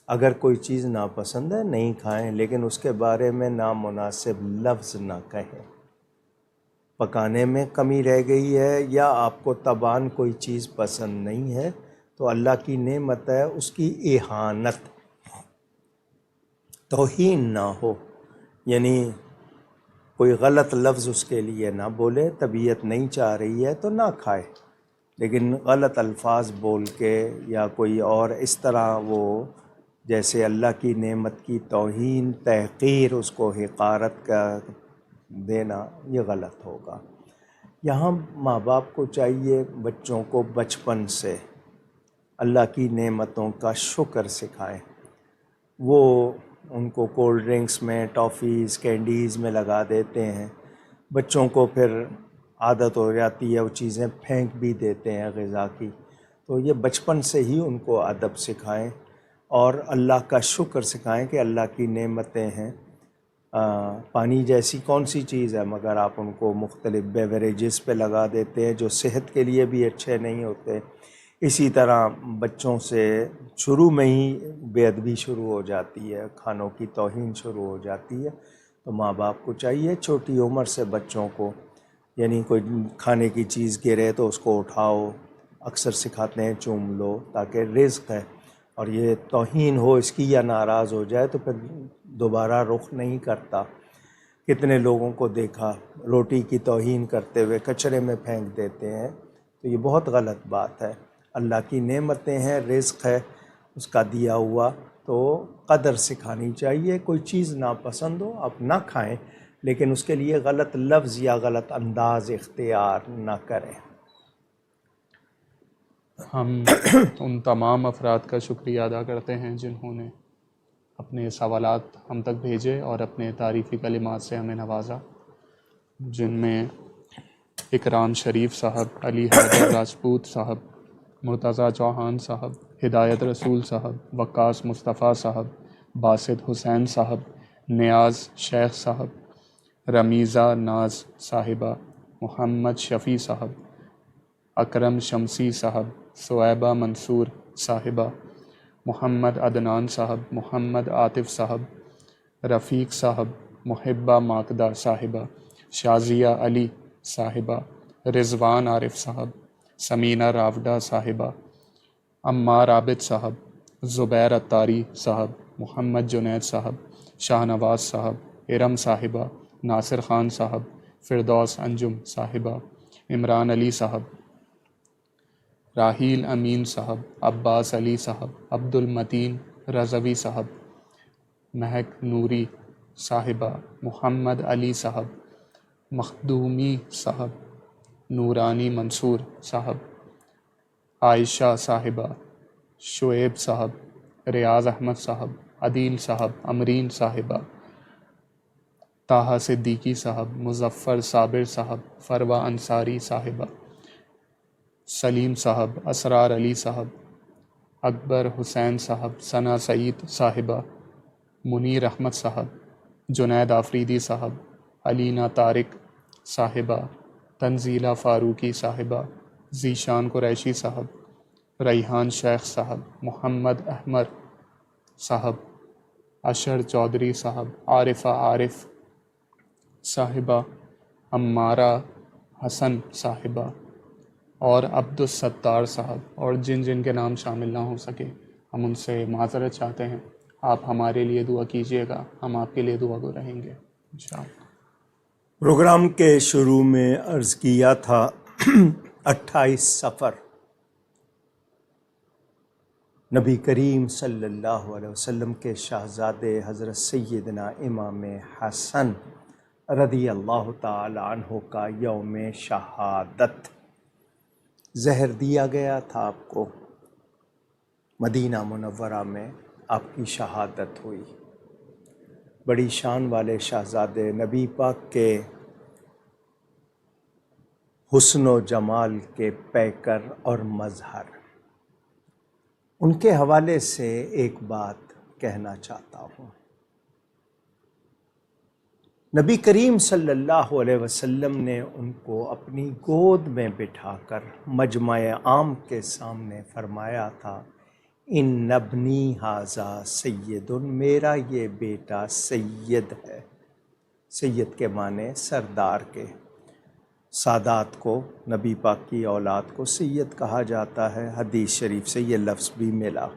اگر کوئی چیز ناپسند ہے نہیں کھائیں، لیکن اس کے بارے میں نامناسب لفظ نہ کہیں۔ پکانے میں کمی رہ گئی ہے یا آپ کو طبعاً کوئی چیز پسند نہیں ہے تو اللہ کی نعمت ہے، اس کی اہانت، توہین نہ ہو، یعنی کوئی غلط لفظ اس کے لیے نہ بولے، طبیعت نہیں چاہ رہی ہے تو نہ کھائے، لیکن غلط الفاظ بول کے یا کوئی اور اس طرح وہ جیسے اللہ کی نعمت کی توہین، تحقیر، اس کو حقارت کا دینا، یہ غلط ہوگا۔ یہاں ماں باپ کو چاہیے بچوں کو بچپن سے اللہ کی نعمتوں کا شکر سکھائیں۔ وہ ان کو کولڈ ڈرنکس میں، ٹافیز، کینڈیز میں لگا دیتے ہیں، بچوں کو پھر عادت ہو جاتی ہے، وہ چیزیں پھینک بھی دیتے ہیں غذا کی۔ تو یہ بچپن سے ہی ان کو ادب سکھائیں اور اللہ کا شکر سکھائیں کہ اللہ کی نعمتیں ہیں۔ پانی جیسی کون سی چیز ہے مگر آپ ان کو مختلف بیوریجز پہ لگا دیتے ہیں جو صحت کے لیے بھی اچھے نہیں ہوتے۔ اسی طرح بچوں سے شروع میں ہی بے ادبی شروع ہو جاتی ہے، کھانوں کی توہین شروع ہو جاتی ہے۔ تو ماں باپ کو چاہیے چھوٹی عمر سے بچوں کو، یعنی کوئی کھانے کی چیز گرے تو اس کو اٹھاؤ، اکثر سکھاتے ہیں چوم لو، تاکہ رزق ہے، اور یہ توہین ہو اس کی یا ناراض ہو جائے تو پھر دوبارہ رخ نہیں کرتا۔ کتنے لوگوں کو دیکھا روٹی کی توہین کرتے ہوئے کچرے میں پھینک دیتے ہیں، تو یہ بہت غلط بات ہے۔ اللہ کی نعمتیں ہیں، رزق ہے اس کا دیا ہوا، تو قدر سکھانی چاہیے۔ کوئی چیز ناپسند ہو آپ نہ کھائیں، لیکن اس کے لیے غلط لفظ یا غلط انداز اختیار نہ کریں۔ ہم ان تمام افراد کا شکریہ ادا کرتے ہیں جنہوں نے اپنے سوالات ہم تک بھیجے اور اپنے تعریفی کلمات سے ہمیں نوازا، جن میں اکرام شریف صاحب، علی حیدر راجپوت صاحب، مرتضیٰ چوہان صاحب، ہدایت رسول صاحب، وقاص مصطفیٰ صاحب، باسط حسین صاحب، نیاز شیخ صاحب، رمیزہ ناز صاحبہ، محمد شفیع صاحب، اکرم شمسی صاحب، صعیبہ منصور صاحبہ، محمد عدنان صاحب، محمد عاطف صاحب، رفیق صاحب، محبہ ماکدہ صاحبہ، شازیہ علی صاحبہ، رضوان عارف صاحب، سمینہ راوڈہ صاحبہ، عمار عابد صاحب، زبیر اتاری صاحب، محمد جنید صاحب، شاہ نواز صاحب، ارم صاحبہ، ناصر خان صاحب، فردوس انجم صاحبہ، عمران علی صاحب، راحیل امین صاحب، عباس علی صاحب، عبد المتین رضوی صاحب، مہک نوری صاحبہ، محمد علی صاحب، مخدومی صاحب، نورانی منصور صاحب، عائشہ صاحبہ، شعیب صاحب، ریاض احمد صاحب، عدیل صاحب، امرین صاحبہ، طاہا صدیقی صاحب، مظفر صابر صاحب، فروہ انصاری صاحبہ، سلیم صاحب، اسرار علی صاحب، اکبر حسین صاحب، ثنا سعید صاحبہ، منیر احمد صاحب، جنید آفریدی صاحب، علینا طارق صاحبہ، تنزیلہ فاروقی صاحبہ، ذیشان قریشی صاحب، ریحان شیخ صاحب، محمد احمد صاحب، اشر چودھری صاحب، عارفہ عارف صاحبہ، عمارہ حسن صاحبہ اور عبد الستار صاحب، اور جن جن کے نام شامل نہ ہو سکے ہم ان سے معذرت چاہتے ہیں۔ آپ ہمارے لیے دعا کیجیے گا، ہم آپ کے لیے دعا گو رہیں گے انشاءاللہ۔ پروگرام کے شروع میں عرض کیا تھا 28 صفر نبی کریم صلی اللہ علیہ وسلم کے شہزادے حضرت سیدنا امام حسن رضی اللہ تعالی عنہ کا یوم شہادت۔ زہر دیا گیا تھا آپ کو، مدینہ منورہ میں آپ کی شہادت ہوئی۔ بڑی شان والے شہزادے، نبی پاک کے حسن و جمال کے پیکر اور مظہر، ان کے حوالے سے ایک بات کہنا چاہتا ہوں۔ نبی کریم صلی اللہ علیہ وسلم نے ان کو اپنی گود میں بٹھا کر مجمع عام کے سامنے فرمایا تھا، ان ابنی ھذا سید، میرا یہ بیٹا سید ہے۔ سید کے معنی سردار کے، سادات کو، نبی پاک کی اولاد کو سید کہا جاتا ہے، حدیث شریف سے یہ لفظ بھی ملا۔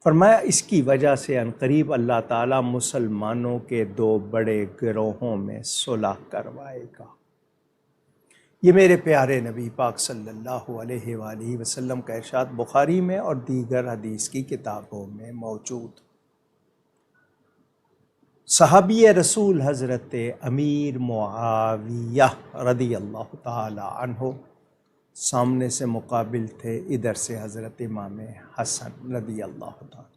فرمایا اس کی وجہ سے عنقریب اللہ تعالیٰ مسلمانوں کے دو بڑے گروہوں میں صلح کروائے گا۔ یہ میرے پیارے نبی پاک صلی اللہ علیہ وآلہ وسلم کا ارشاد بخاری میں اور دیگر حدیث کی کتابوں میں موجود۔ صحابی رسول حضرت امیر معاویہ رضی اللہ تعالی عنہ سامنے سے مقابل تھے، ادھر سے حضرت امام حسن رضی اللہ تعالی۔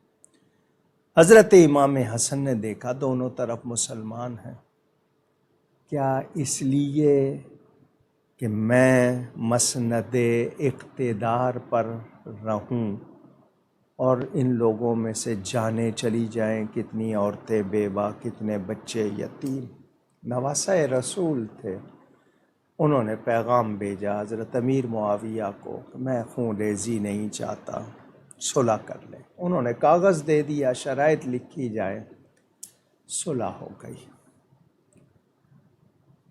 حضرت امام حسن نے دیکھا دونوں طرف مسلمان ہیں، کیا اس لیے کہ میں مسند اقتدار پر رہوں اور ان لوگوں میں سے جانیں چلی جائیں، کتنی عورتیں بیوہ، کتنے بچے یتیم، نواسہ رسول تھے۔ انہوں نے پیغام بھیجا حضرت امیر معاویہ کو کہ میں خون ریزی نہیں چاہتا، صلح کر لیں۔ انہوں نے کاغذ دے دیا، شرائط لکھی جائے، صلح ہو گئی۔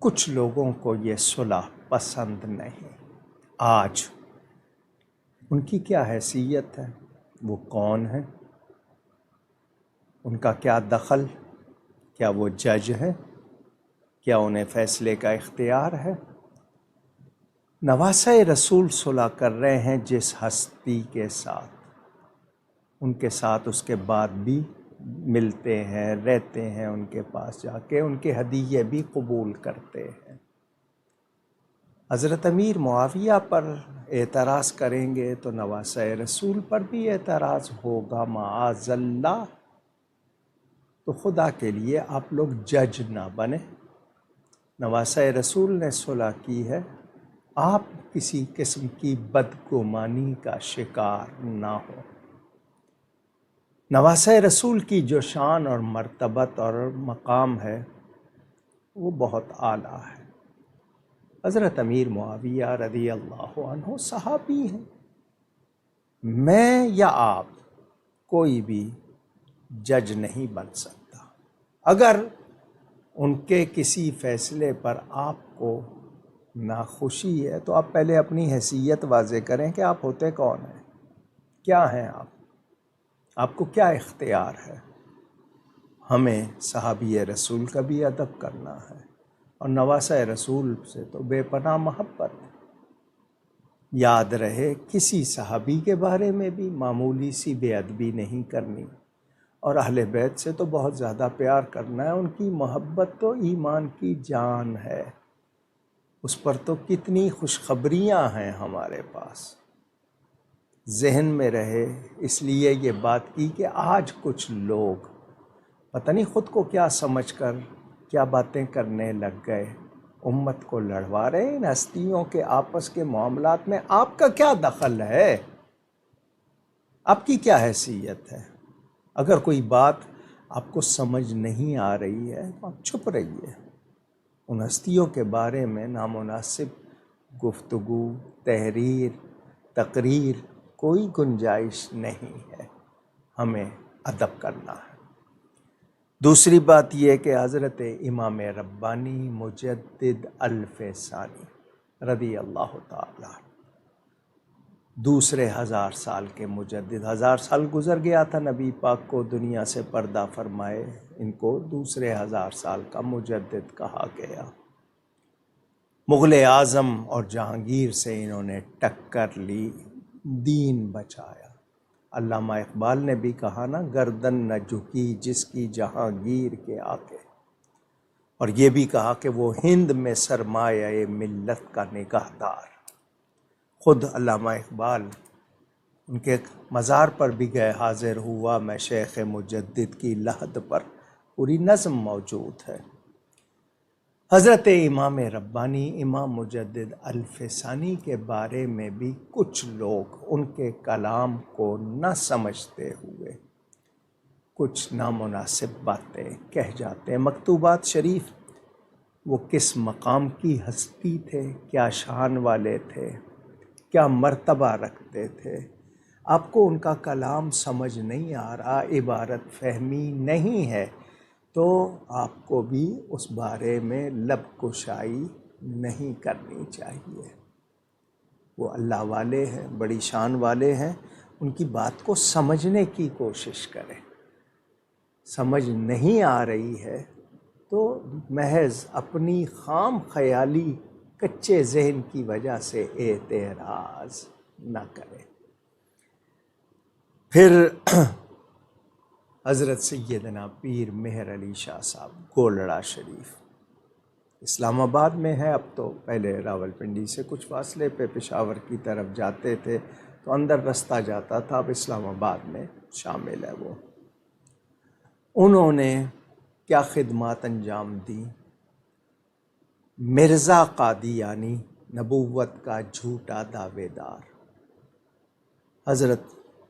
کچھ لوگوں کو یہ صلح پسند نہیں۔ آج ان کی کیا حیثیت ہے، وہ کون ہیں، ان کا کیا دخل، کیا وہ جج ہیں، کیا انہیں فیصلے کا اختیار ہے؟ نواسہ رسول صلح کر رہے ہیں جس ہستی کے ساتھ، ان کے ساتھ اس کے بعد بھی ملتے ہیں، رہتے ہیں، ان کے پاس جا کے ان کے ہدیے بھی قبول کرتے ہیں۔ حضرت امیر معاویہ پر اعتراض کریں گے تو نواسہ رسول پر بھی اعتراض ہوگا معاذ اللہ۔ تو خدا کے لیے آپ لوگ جج نہ بنیں۔ نواسہ رسول نے صلح کی ہے، آپ کسی قسم کی بدگمانی کا شکار نہ ہو۔ نواسہ رسول کی جو شان اور مرتبت اور مقام ہے وہ بہت اعلیٰ ہے۔ حضرت امیر معاویہ رضی اللہ عنہ صحابی ہیں۔ میں یا آپ کوئی بھی جج نہیں بن سکتا۔ اگر ان کے کسی فیصلے پر آپ کو ناخوشی ہے تو آپ پہلے اپنی حیثیت واضح کریں کہ آپ ہوتے کون ہیں، کیا ہیں آپ کو کیا اختیار ہے۔ ہمیں صحابی رسول کا بھی ادب کرنا ہے، اور نواسہ رسول سے تو بے پناہ محبت۔ یاد رہے کسی صحابی کے بارے میں بھی معمولی سی بے ادبی نہیں کرنی، اور اہل بیت سے تو بہت زیادہ پیار کرنا ہے۔ ان کی محبت تو ایمان کی جان ہے، اس پر تو کتنی خوشخبریاں ہیں ہمارے پاس۔ ذہن میں رہے، اس لیے یہ بات کی کہ آج کچھ لوگ پتہ نہیں خود کو کیا سمجھ کر کیا باتیں کرنے لگ گئے، امت کو لڑوا رہے ہیں۔ ان ہستیوں کے آپس کے معاملات میں آپ کا کیا دخل ہے؟ آپ کی کیا حیثیت ہے؟ اگر کوئی بات آپ کو سمجھ نہیں آ رہی ہے تو آپ چھپ رہیے۔ ان ہستیوں کے بارے میں نامناسب گفتگو، تحریر، تقریر کوئی گنجائش نہیں ہے۔ ہمیں ادب کرنا ہے۔ دوسری بات یہ کہ حضرت امام ربانی مجدد الفسانی رضی اللہ تعالیٰ دوسرے 1000 سال کے مجدد، 1000 سال گزر گیا تھا نبی پاک کو دنیا سے پردہ فرمائے، ان کو دوسرے 1000 سال کا مجدد کہا گیا۔ مغل اعظم اور جہانگیر سے انہوں نے ٹکر لی، دین بچایا۔ علامہ اقبال نے بھی کہا نا، گردن نہ جھکی جس کی جہانگیر کے آگے، اور یہ بھی کہا کہ وہ ہند میں سرمایہ ملت کا نگہدار۔ خود علامہ اقبال ان کے مزار پر بھی گئے، حاضر ہوا میں شیخ مجدد کی لحد پر، پوری نظم موجود ہے۔ حضرت امام ربانی امام مجدد الفسانی کے بارے میں بھی کچھ لوگ ان کے کلام کو نہ سمجھتے ہوئے کچھ نامناسب باتیں کہہ جاتے ہیں۔ مکتوبات شریف وہ کس مقام کی ہستی تھے، کیا شان والے تھے، کیا مرتبہ رکھتے تھے، آپ کو ان کا کلام سمجھ نہیں آ رہا، عبارت فہمی نہیں ہے، تو آپ کو بھی اس بارے میں لب کشائی نہیں کرنی چاہیے۔ وہ اللہ والے ہیں، بڑی شان والے ہیں، ان کی بات کو سمجھنے کی کوشش کریں۔ سمجھ نہیں آ رہی ہے تو محض اپنی خام خیالی کچے ذہن کی وجہ سے اعتراض نہ کریں۔ پھر حضرت سیدنا پیر مہر علی شاہ صاحب گولڑا شریف اسلام آباد میں ہے، اب تو پہلے راولپنڈی سے کچھ فاصلے پہ پشاور کی طرف جاتے تھے تو اندر رستہ جاتا تھا، اب اسلام آباد میں شامل ہے وہ۔ انہوں نے کیا خدمات انجام دیں؟ مرزا قادیانی نبوت کا جھوٹا دعوے دار حضرت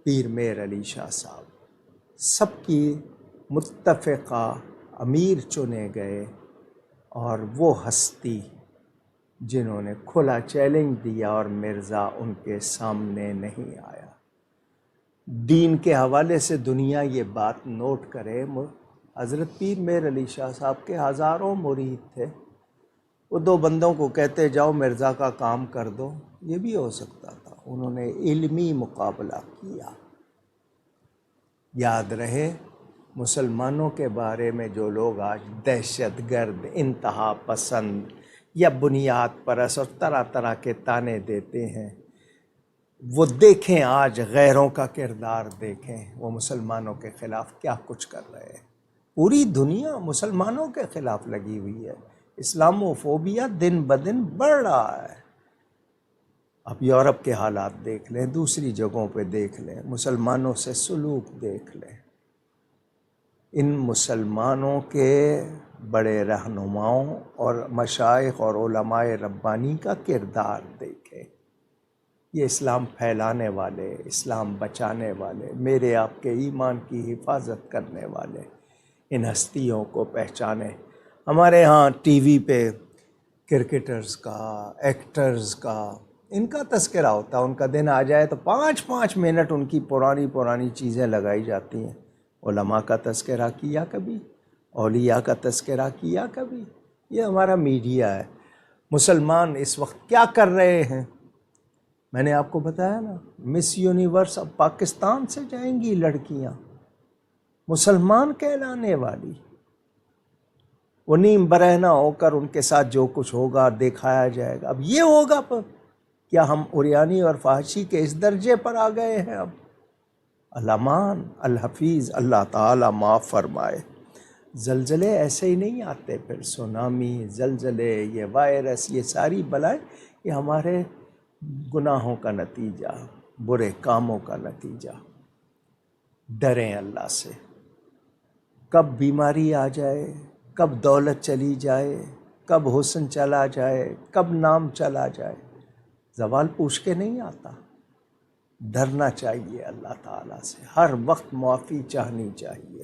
پیر مہر علی شاہ صاحب سب کی متفقہ امیر چنے گئے، اور وہ ہستی جنہوں نے کھلا چیلنج دیا اور مرزا ان کے سامنے نہیں آیا۔ دین کے حوالے سے دنیا یہ بات نوٹ کرے، حضرت پیر مہر علی شاہ صاحب کے ہزاروں مرید تھے، وہ 2 بندوں کو کہتے جاؤ مرزا کا کام کر دو، یہ بھی ہو سکتا تھا۔ انہوں نے علمی مقابلہ کیا۔ یاد رہے مسلمانوں کے بارے میں جو لوگ آج دہشت گرد، انتہا پسند، یا بنیاد پرست اور طرح طرح کے تانے دیتے ہیں، وہ دیکھیں آج غیروں کا کردار دیکھیں، وہ مسلمانوں کے خلاف کیا کچھ کر رہے ہیں۔ پوری دنیا مسلمانوں کے خلاف لگی ہوئی ہے، اسلاموفوبیا دن بدن بڑھ رہا ہے۔ اب یورپ کے حالات دیکھ لیں، دوسری جگہوں پہ دیکھ لیں، مسلمانوں سے سلوک دیکھ لیں، ان مسلمانوں کے بڑے رہنماؤں اور مشائخ اور علماء ربانی کا کردار دیکھیں۔ یہ اسلام پھیلانے والے، اسلام بچانے والے، میرے آپ کے ایمان کی حفاظت کرنے والے ان ہستیوں کو پہچانیں۔ ہمارے ہاں ٹی وی پہ کرکٹرز کا، ایکٹرز کا، ان کا تذکرہ ہوتا ہے، ان کا دن آ جائے تو 5 منٹ ان کی پرانی چیزیں لگائی جاتی ہیں۔ علماء کا تذکرہ کیا کبھی؟ اولیاء کا تذکرہ کیا کبھی؟ یہ ہمارا میڈیا ہے۔ مسلمان اس وقت کیا کر رہے ہیں؟ میں نے آپ کو بتایا نا، مس یونیورس اب پاکستان سے جائیں گی لڑکیاں، مسلمان کہلانے والی، وہ نیم برہنہ ہو کر ان کے ساتھ جو کچھ ہوگا دکھایا جائے گا۔ اب یہ ہوگا پر کیا ہم عریانی اور فحاشی کے اس درجے پر آ گئے ہیں؟ اب الامان الحفیظ، اللہ تعالیٰ معاف فرمائے۔ زلزلے ایسے ہی نہیں آتے، پھر سونامی، زلزلے، یہ وائرس، یہ ساری بلائیں، یہ ہمارے گناہوں کا نتیجہ، برے کاموں کا نتیجہ۔ ڈریں اللہ سے، کب بیماری آ جائے، کب دولت چلی جائے، کب حسن چلا جائے، کب نام چلا جائے، زوال پوچھ کے نہیں آتا۔ ڈرنا چاہیے اللہ تعالیٰ سے، ہر وقت معافی چاہنی چاہیے۔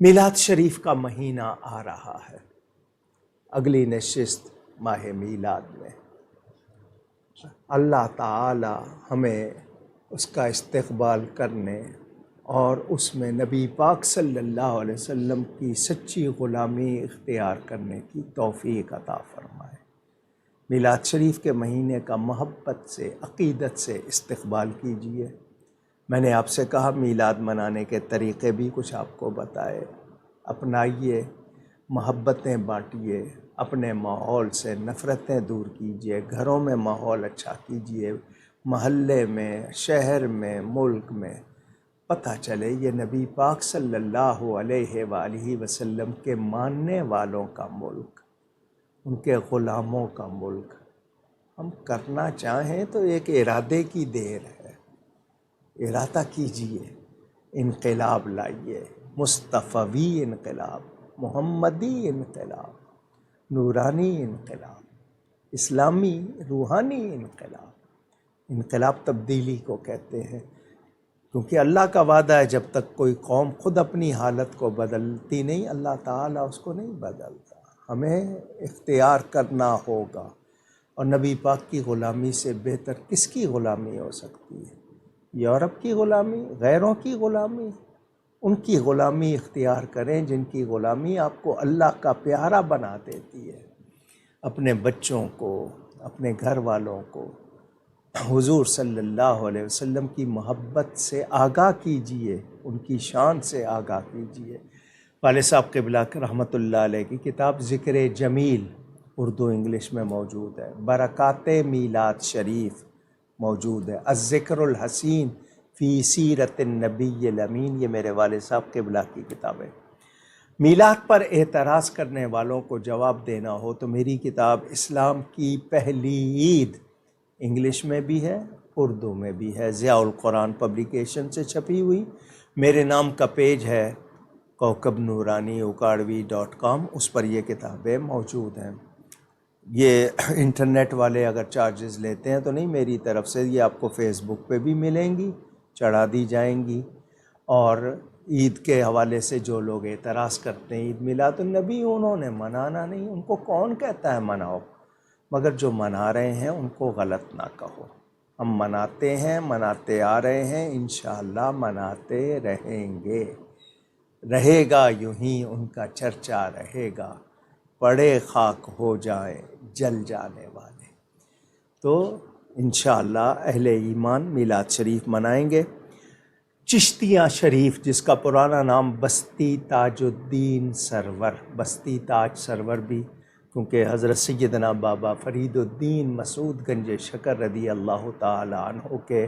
میلاد شریف کا مہینہ آ رہا ہے، اگلی نشست ماہ میلاد میں۔ اللہ تعالیٰ ہمیں اس کا استقبال کرنے اور اس میں نبی پاک صلی اللہ علیہ وسلم کی سچی غلامی اختیار کرنے کی توفیق عطا فرمائے۔ میلاد شریف کے مہینے کا محبت سے، عقیدت سے استقبال کیجیے۔ میں نے آپ سے کہا میلاد منانے کے طریقے بھی کچھ آپ کو بتائے، اپنائیے، محبتیں بانٹیے، اپنے ماحول سے نفرتیں دور کیجیے، گھروں میں ماحول اچھا کیجیے، محلے میں، شہر میں، ملک میں، پتہ چلے یہ نبی پاک صلی اللہ علیہ وآلہ وسلم کے ماننے والوں کا ملک، ان کے غلاموں کا ملک۔ ہم کرنا چاہیں تو ایک ارادے کی دیر ہے، ارادہ کیجیے، انقلاب لائیے، مصطفی انقلاب، محمدی انقلاب، نورانی انقلاب، اسلامی روحانی انقلاب۔ انقلاب تبدیلی کو کہتے ہیں، کیونکہ اللہ کا وعدہ ہے جب تک کوئی قوم خود اپنی حالت کو بدلتی نہیں، اللہ تعالیٰ اس کو نہیں بدلتا۔ ہمیں اختیار کرنا ہوگا، اور نبی پاک کی غلامی سے بہتر کس کی غلامی ہو سکتی ہے؟ یورپ کی غلامی، غیروں کی غلامی؟ ان کی غلامی اختیار کریں جن کی غلامی آپ کو اللہ کا پیارا بنا دیتی ہے۔ اپنے بچوں کو، اپنے گھر والوں کو حضور صلی اللہ علیہ وسلم کی محبت سے آگاہ کیجیے، ان کی شان سے آگاہ کیجیے۔ والد صاحب قبلہ رحمۃ اللہ علیہ کی کتاب ذکر جمیل اردو انگلش میں موجود ہے، برکات میلاد شریف موجود ہے، الذکر الحسین فی سیرت النبی الامین، یہ میرے والد صاحب قبلہ کی کتاب ہے۔ میلاد پر اعتراض کرنے والوں کو جواب دینا ہو تو میری کتاب اسلام کی پہلی عید انگلش میں بھی ہے، اردو میں بھی ہے، ضیاء القرآن پبلیکیشن سے چھپی ہوئی۔ میرے نام کا پیج ہے کوکب نورانی ukadvi.com، اس پر یہ کتابیں موجود ہیں۔ یہ انٹرنیٹ والے اگر چارجز لیتے ہیں تو نہیں، میری طرف سے یہ آپ کو فیس بک پہ بھی ملیں گی، چڑھا دی جائیں گی۔ اور عید کے حوالے سے جو لوگ اعتراض کرتے ہیں عید میلاد النبی، انہوں نے منانا نہیں، ان کو کون کہتا ہے مناؤ، مگر جو منا رہے ہیں ان کو غلط نہ کہو۔ ہم مناتے ہیں، مناتے آ رہے ہیں، انشاءاللہ مناتے رہیں گے، رہے گا یوں ہی ان کا چرچا رہے گا، پڑے خاک ہو جائیں جل جانے والے۔ تو انشاءاللہ اہل ایمان میلاد شریف منائیں گے۔ چشتیہ شریف، جس کا پرانا نام بستی تاج الدین سرور، بستی تاج سرور بھی کیونکہ حضرت سیدنا بابا فرید الدین مسعود گنج شکر رضی اللہ تعالی عنہ کے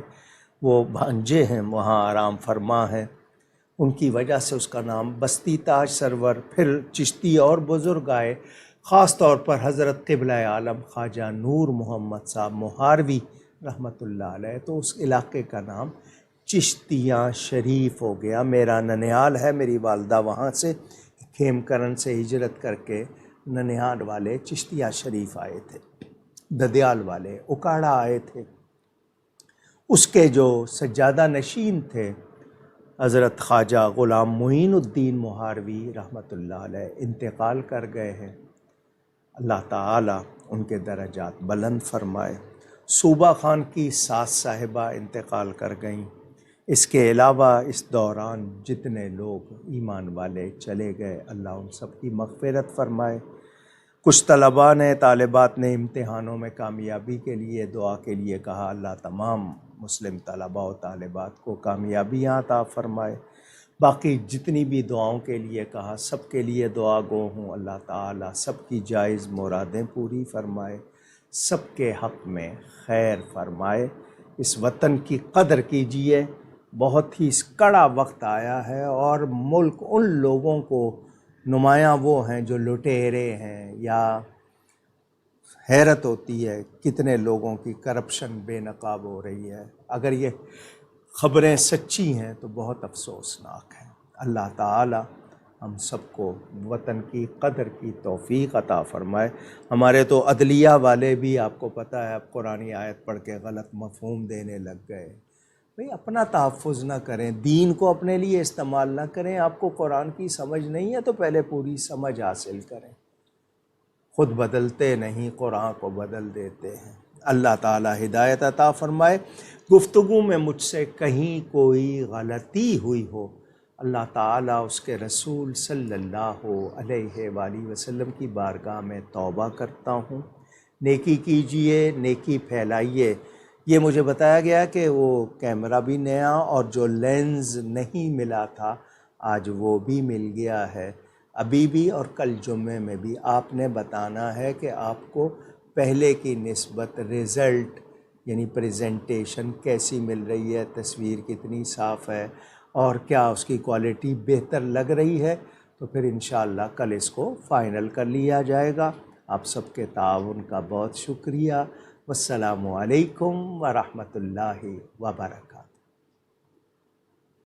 وہ بھانجے ہیں، وہاں آرام فرما ہیں، ان کی وجہ سے اس کا نام بستی تاج سرور۔ پھر چشتی اور بزرگ آئے، خاص طور پر حضرت قبلہ عالم خواجہ نور محمد صاحب مہاروی رحمۃ اللہ علیہ، تو اس علاقے کا نام چشتیاں شریف ہو گیا۔ میرا ننیال ہے، میری والدہ وہاں سے کھیم کرن سے ہجرت کر کے ننیال والے چشتیاں شریف آئے تھے، ددیال والے اکاڑا آئے تھے۔ اس کے جو سجادہ نشین تھے حضرت خواجہ غلام معین الدین مہاروی رحمۃ اللہ علیہ، انتقال کر گئے ہیں، اللہ تعالیٰ ان کے درجات بلند فرمائے۔ صوبہ خان کی ساس صاحبہ انتقال کر گئیں۔ اس کے علاوہ اس دوران جتنے لوگ ایمان والے چلے گئے، اللہ ان سب کی مغفرت فرمائے۔ کچھ طلباء نے، طالبات نے امتحانوں میں کامیابی کے لیے دعا کے لیے کہا، اللہ تمام مسلم طلباء و طالبات کو کامیابیاں عطا فرمائے۔ باقی جتنی بھی دعاؤں کے لیے کہا، سب کے لیے دعا گو ہوں، اللہ تعالیٰ سب کی جائز مرادیں پوری فرمائے، سب کے حق میں خیر فرمائے۔ اس وطن کی قدر کیجئے، بہت ہی کڑا وقت آیا ہے، اور ملک ان لوگوں کو نمایاں وہ ہیں جو لٹیرے ہیں، یا حیرت ہوتی ہے کتنے لوگوں کی کرپشن بے نقاب ہو رہی ہے۔ اگر یہ خبریں سچی ہیں تو بہت افسوسناک ہیں۔ اللہ تعالی ہم سب کو وطن کی قدر کی توفیق عطا فرمائے۔ ہمارے تو عدلیہ والے بھی، آپ کو پتہ ہے، اب قرآنی آیت پڑھ کے غلط مفہوم دینے لگ گئے۔ بھئی اپنا تحفظ نہ کریں، دین کو اپنے لیے استعمال نہ کریں۔ آپ کو قرآن کی سمجھ نہیں ہے تو پہلے پوری سمجھ حاصل کریں۔ خود بدلتے نہیں، قرآن کو بدل دیتے ہیں۔ اللہ تعالی ہدایت عطا فرمائے۔ گفتگو میں مجھ سے کہیں کوئی غلطی ہوئی ہو، اللہ تعالیٰ اس کے رسول صلی اللہ علیہ وآلہ وسلم کی بارگاہ میں توبہ کرتا ہوں۔ نیکی کیجئے، نیکی پھیلائیے۔ یہ مجھے بتایا گیا کہ وہ کیمرہ بھی نیا، اور جو لینز نہیں ملا تھا آج وہ بھی مل گیا ہے۔ ابھی بھی اور کل جمعے میں بھی آپ نے بتانا ہے کہ آپ کو پہلے کی نسبت رزلٹ یعنی پریزنٹیشن کیسی مل رہی ہے، تصویر کتنی صاف ہے، اور کیا اس کی کوالٹی بہتر لگ رہی ہے۔ تو پھر انشاءاللہ کل اس کو فائنل کر لیا جائے گا۔ آپ سب کے تعاون کا بہت شکریہ۔ والسلام علیکم ورحمۃ اللہ وبرکاتہ۔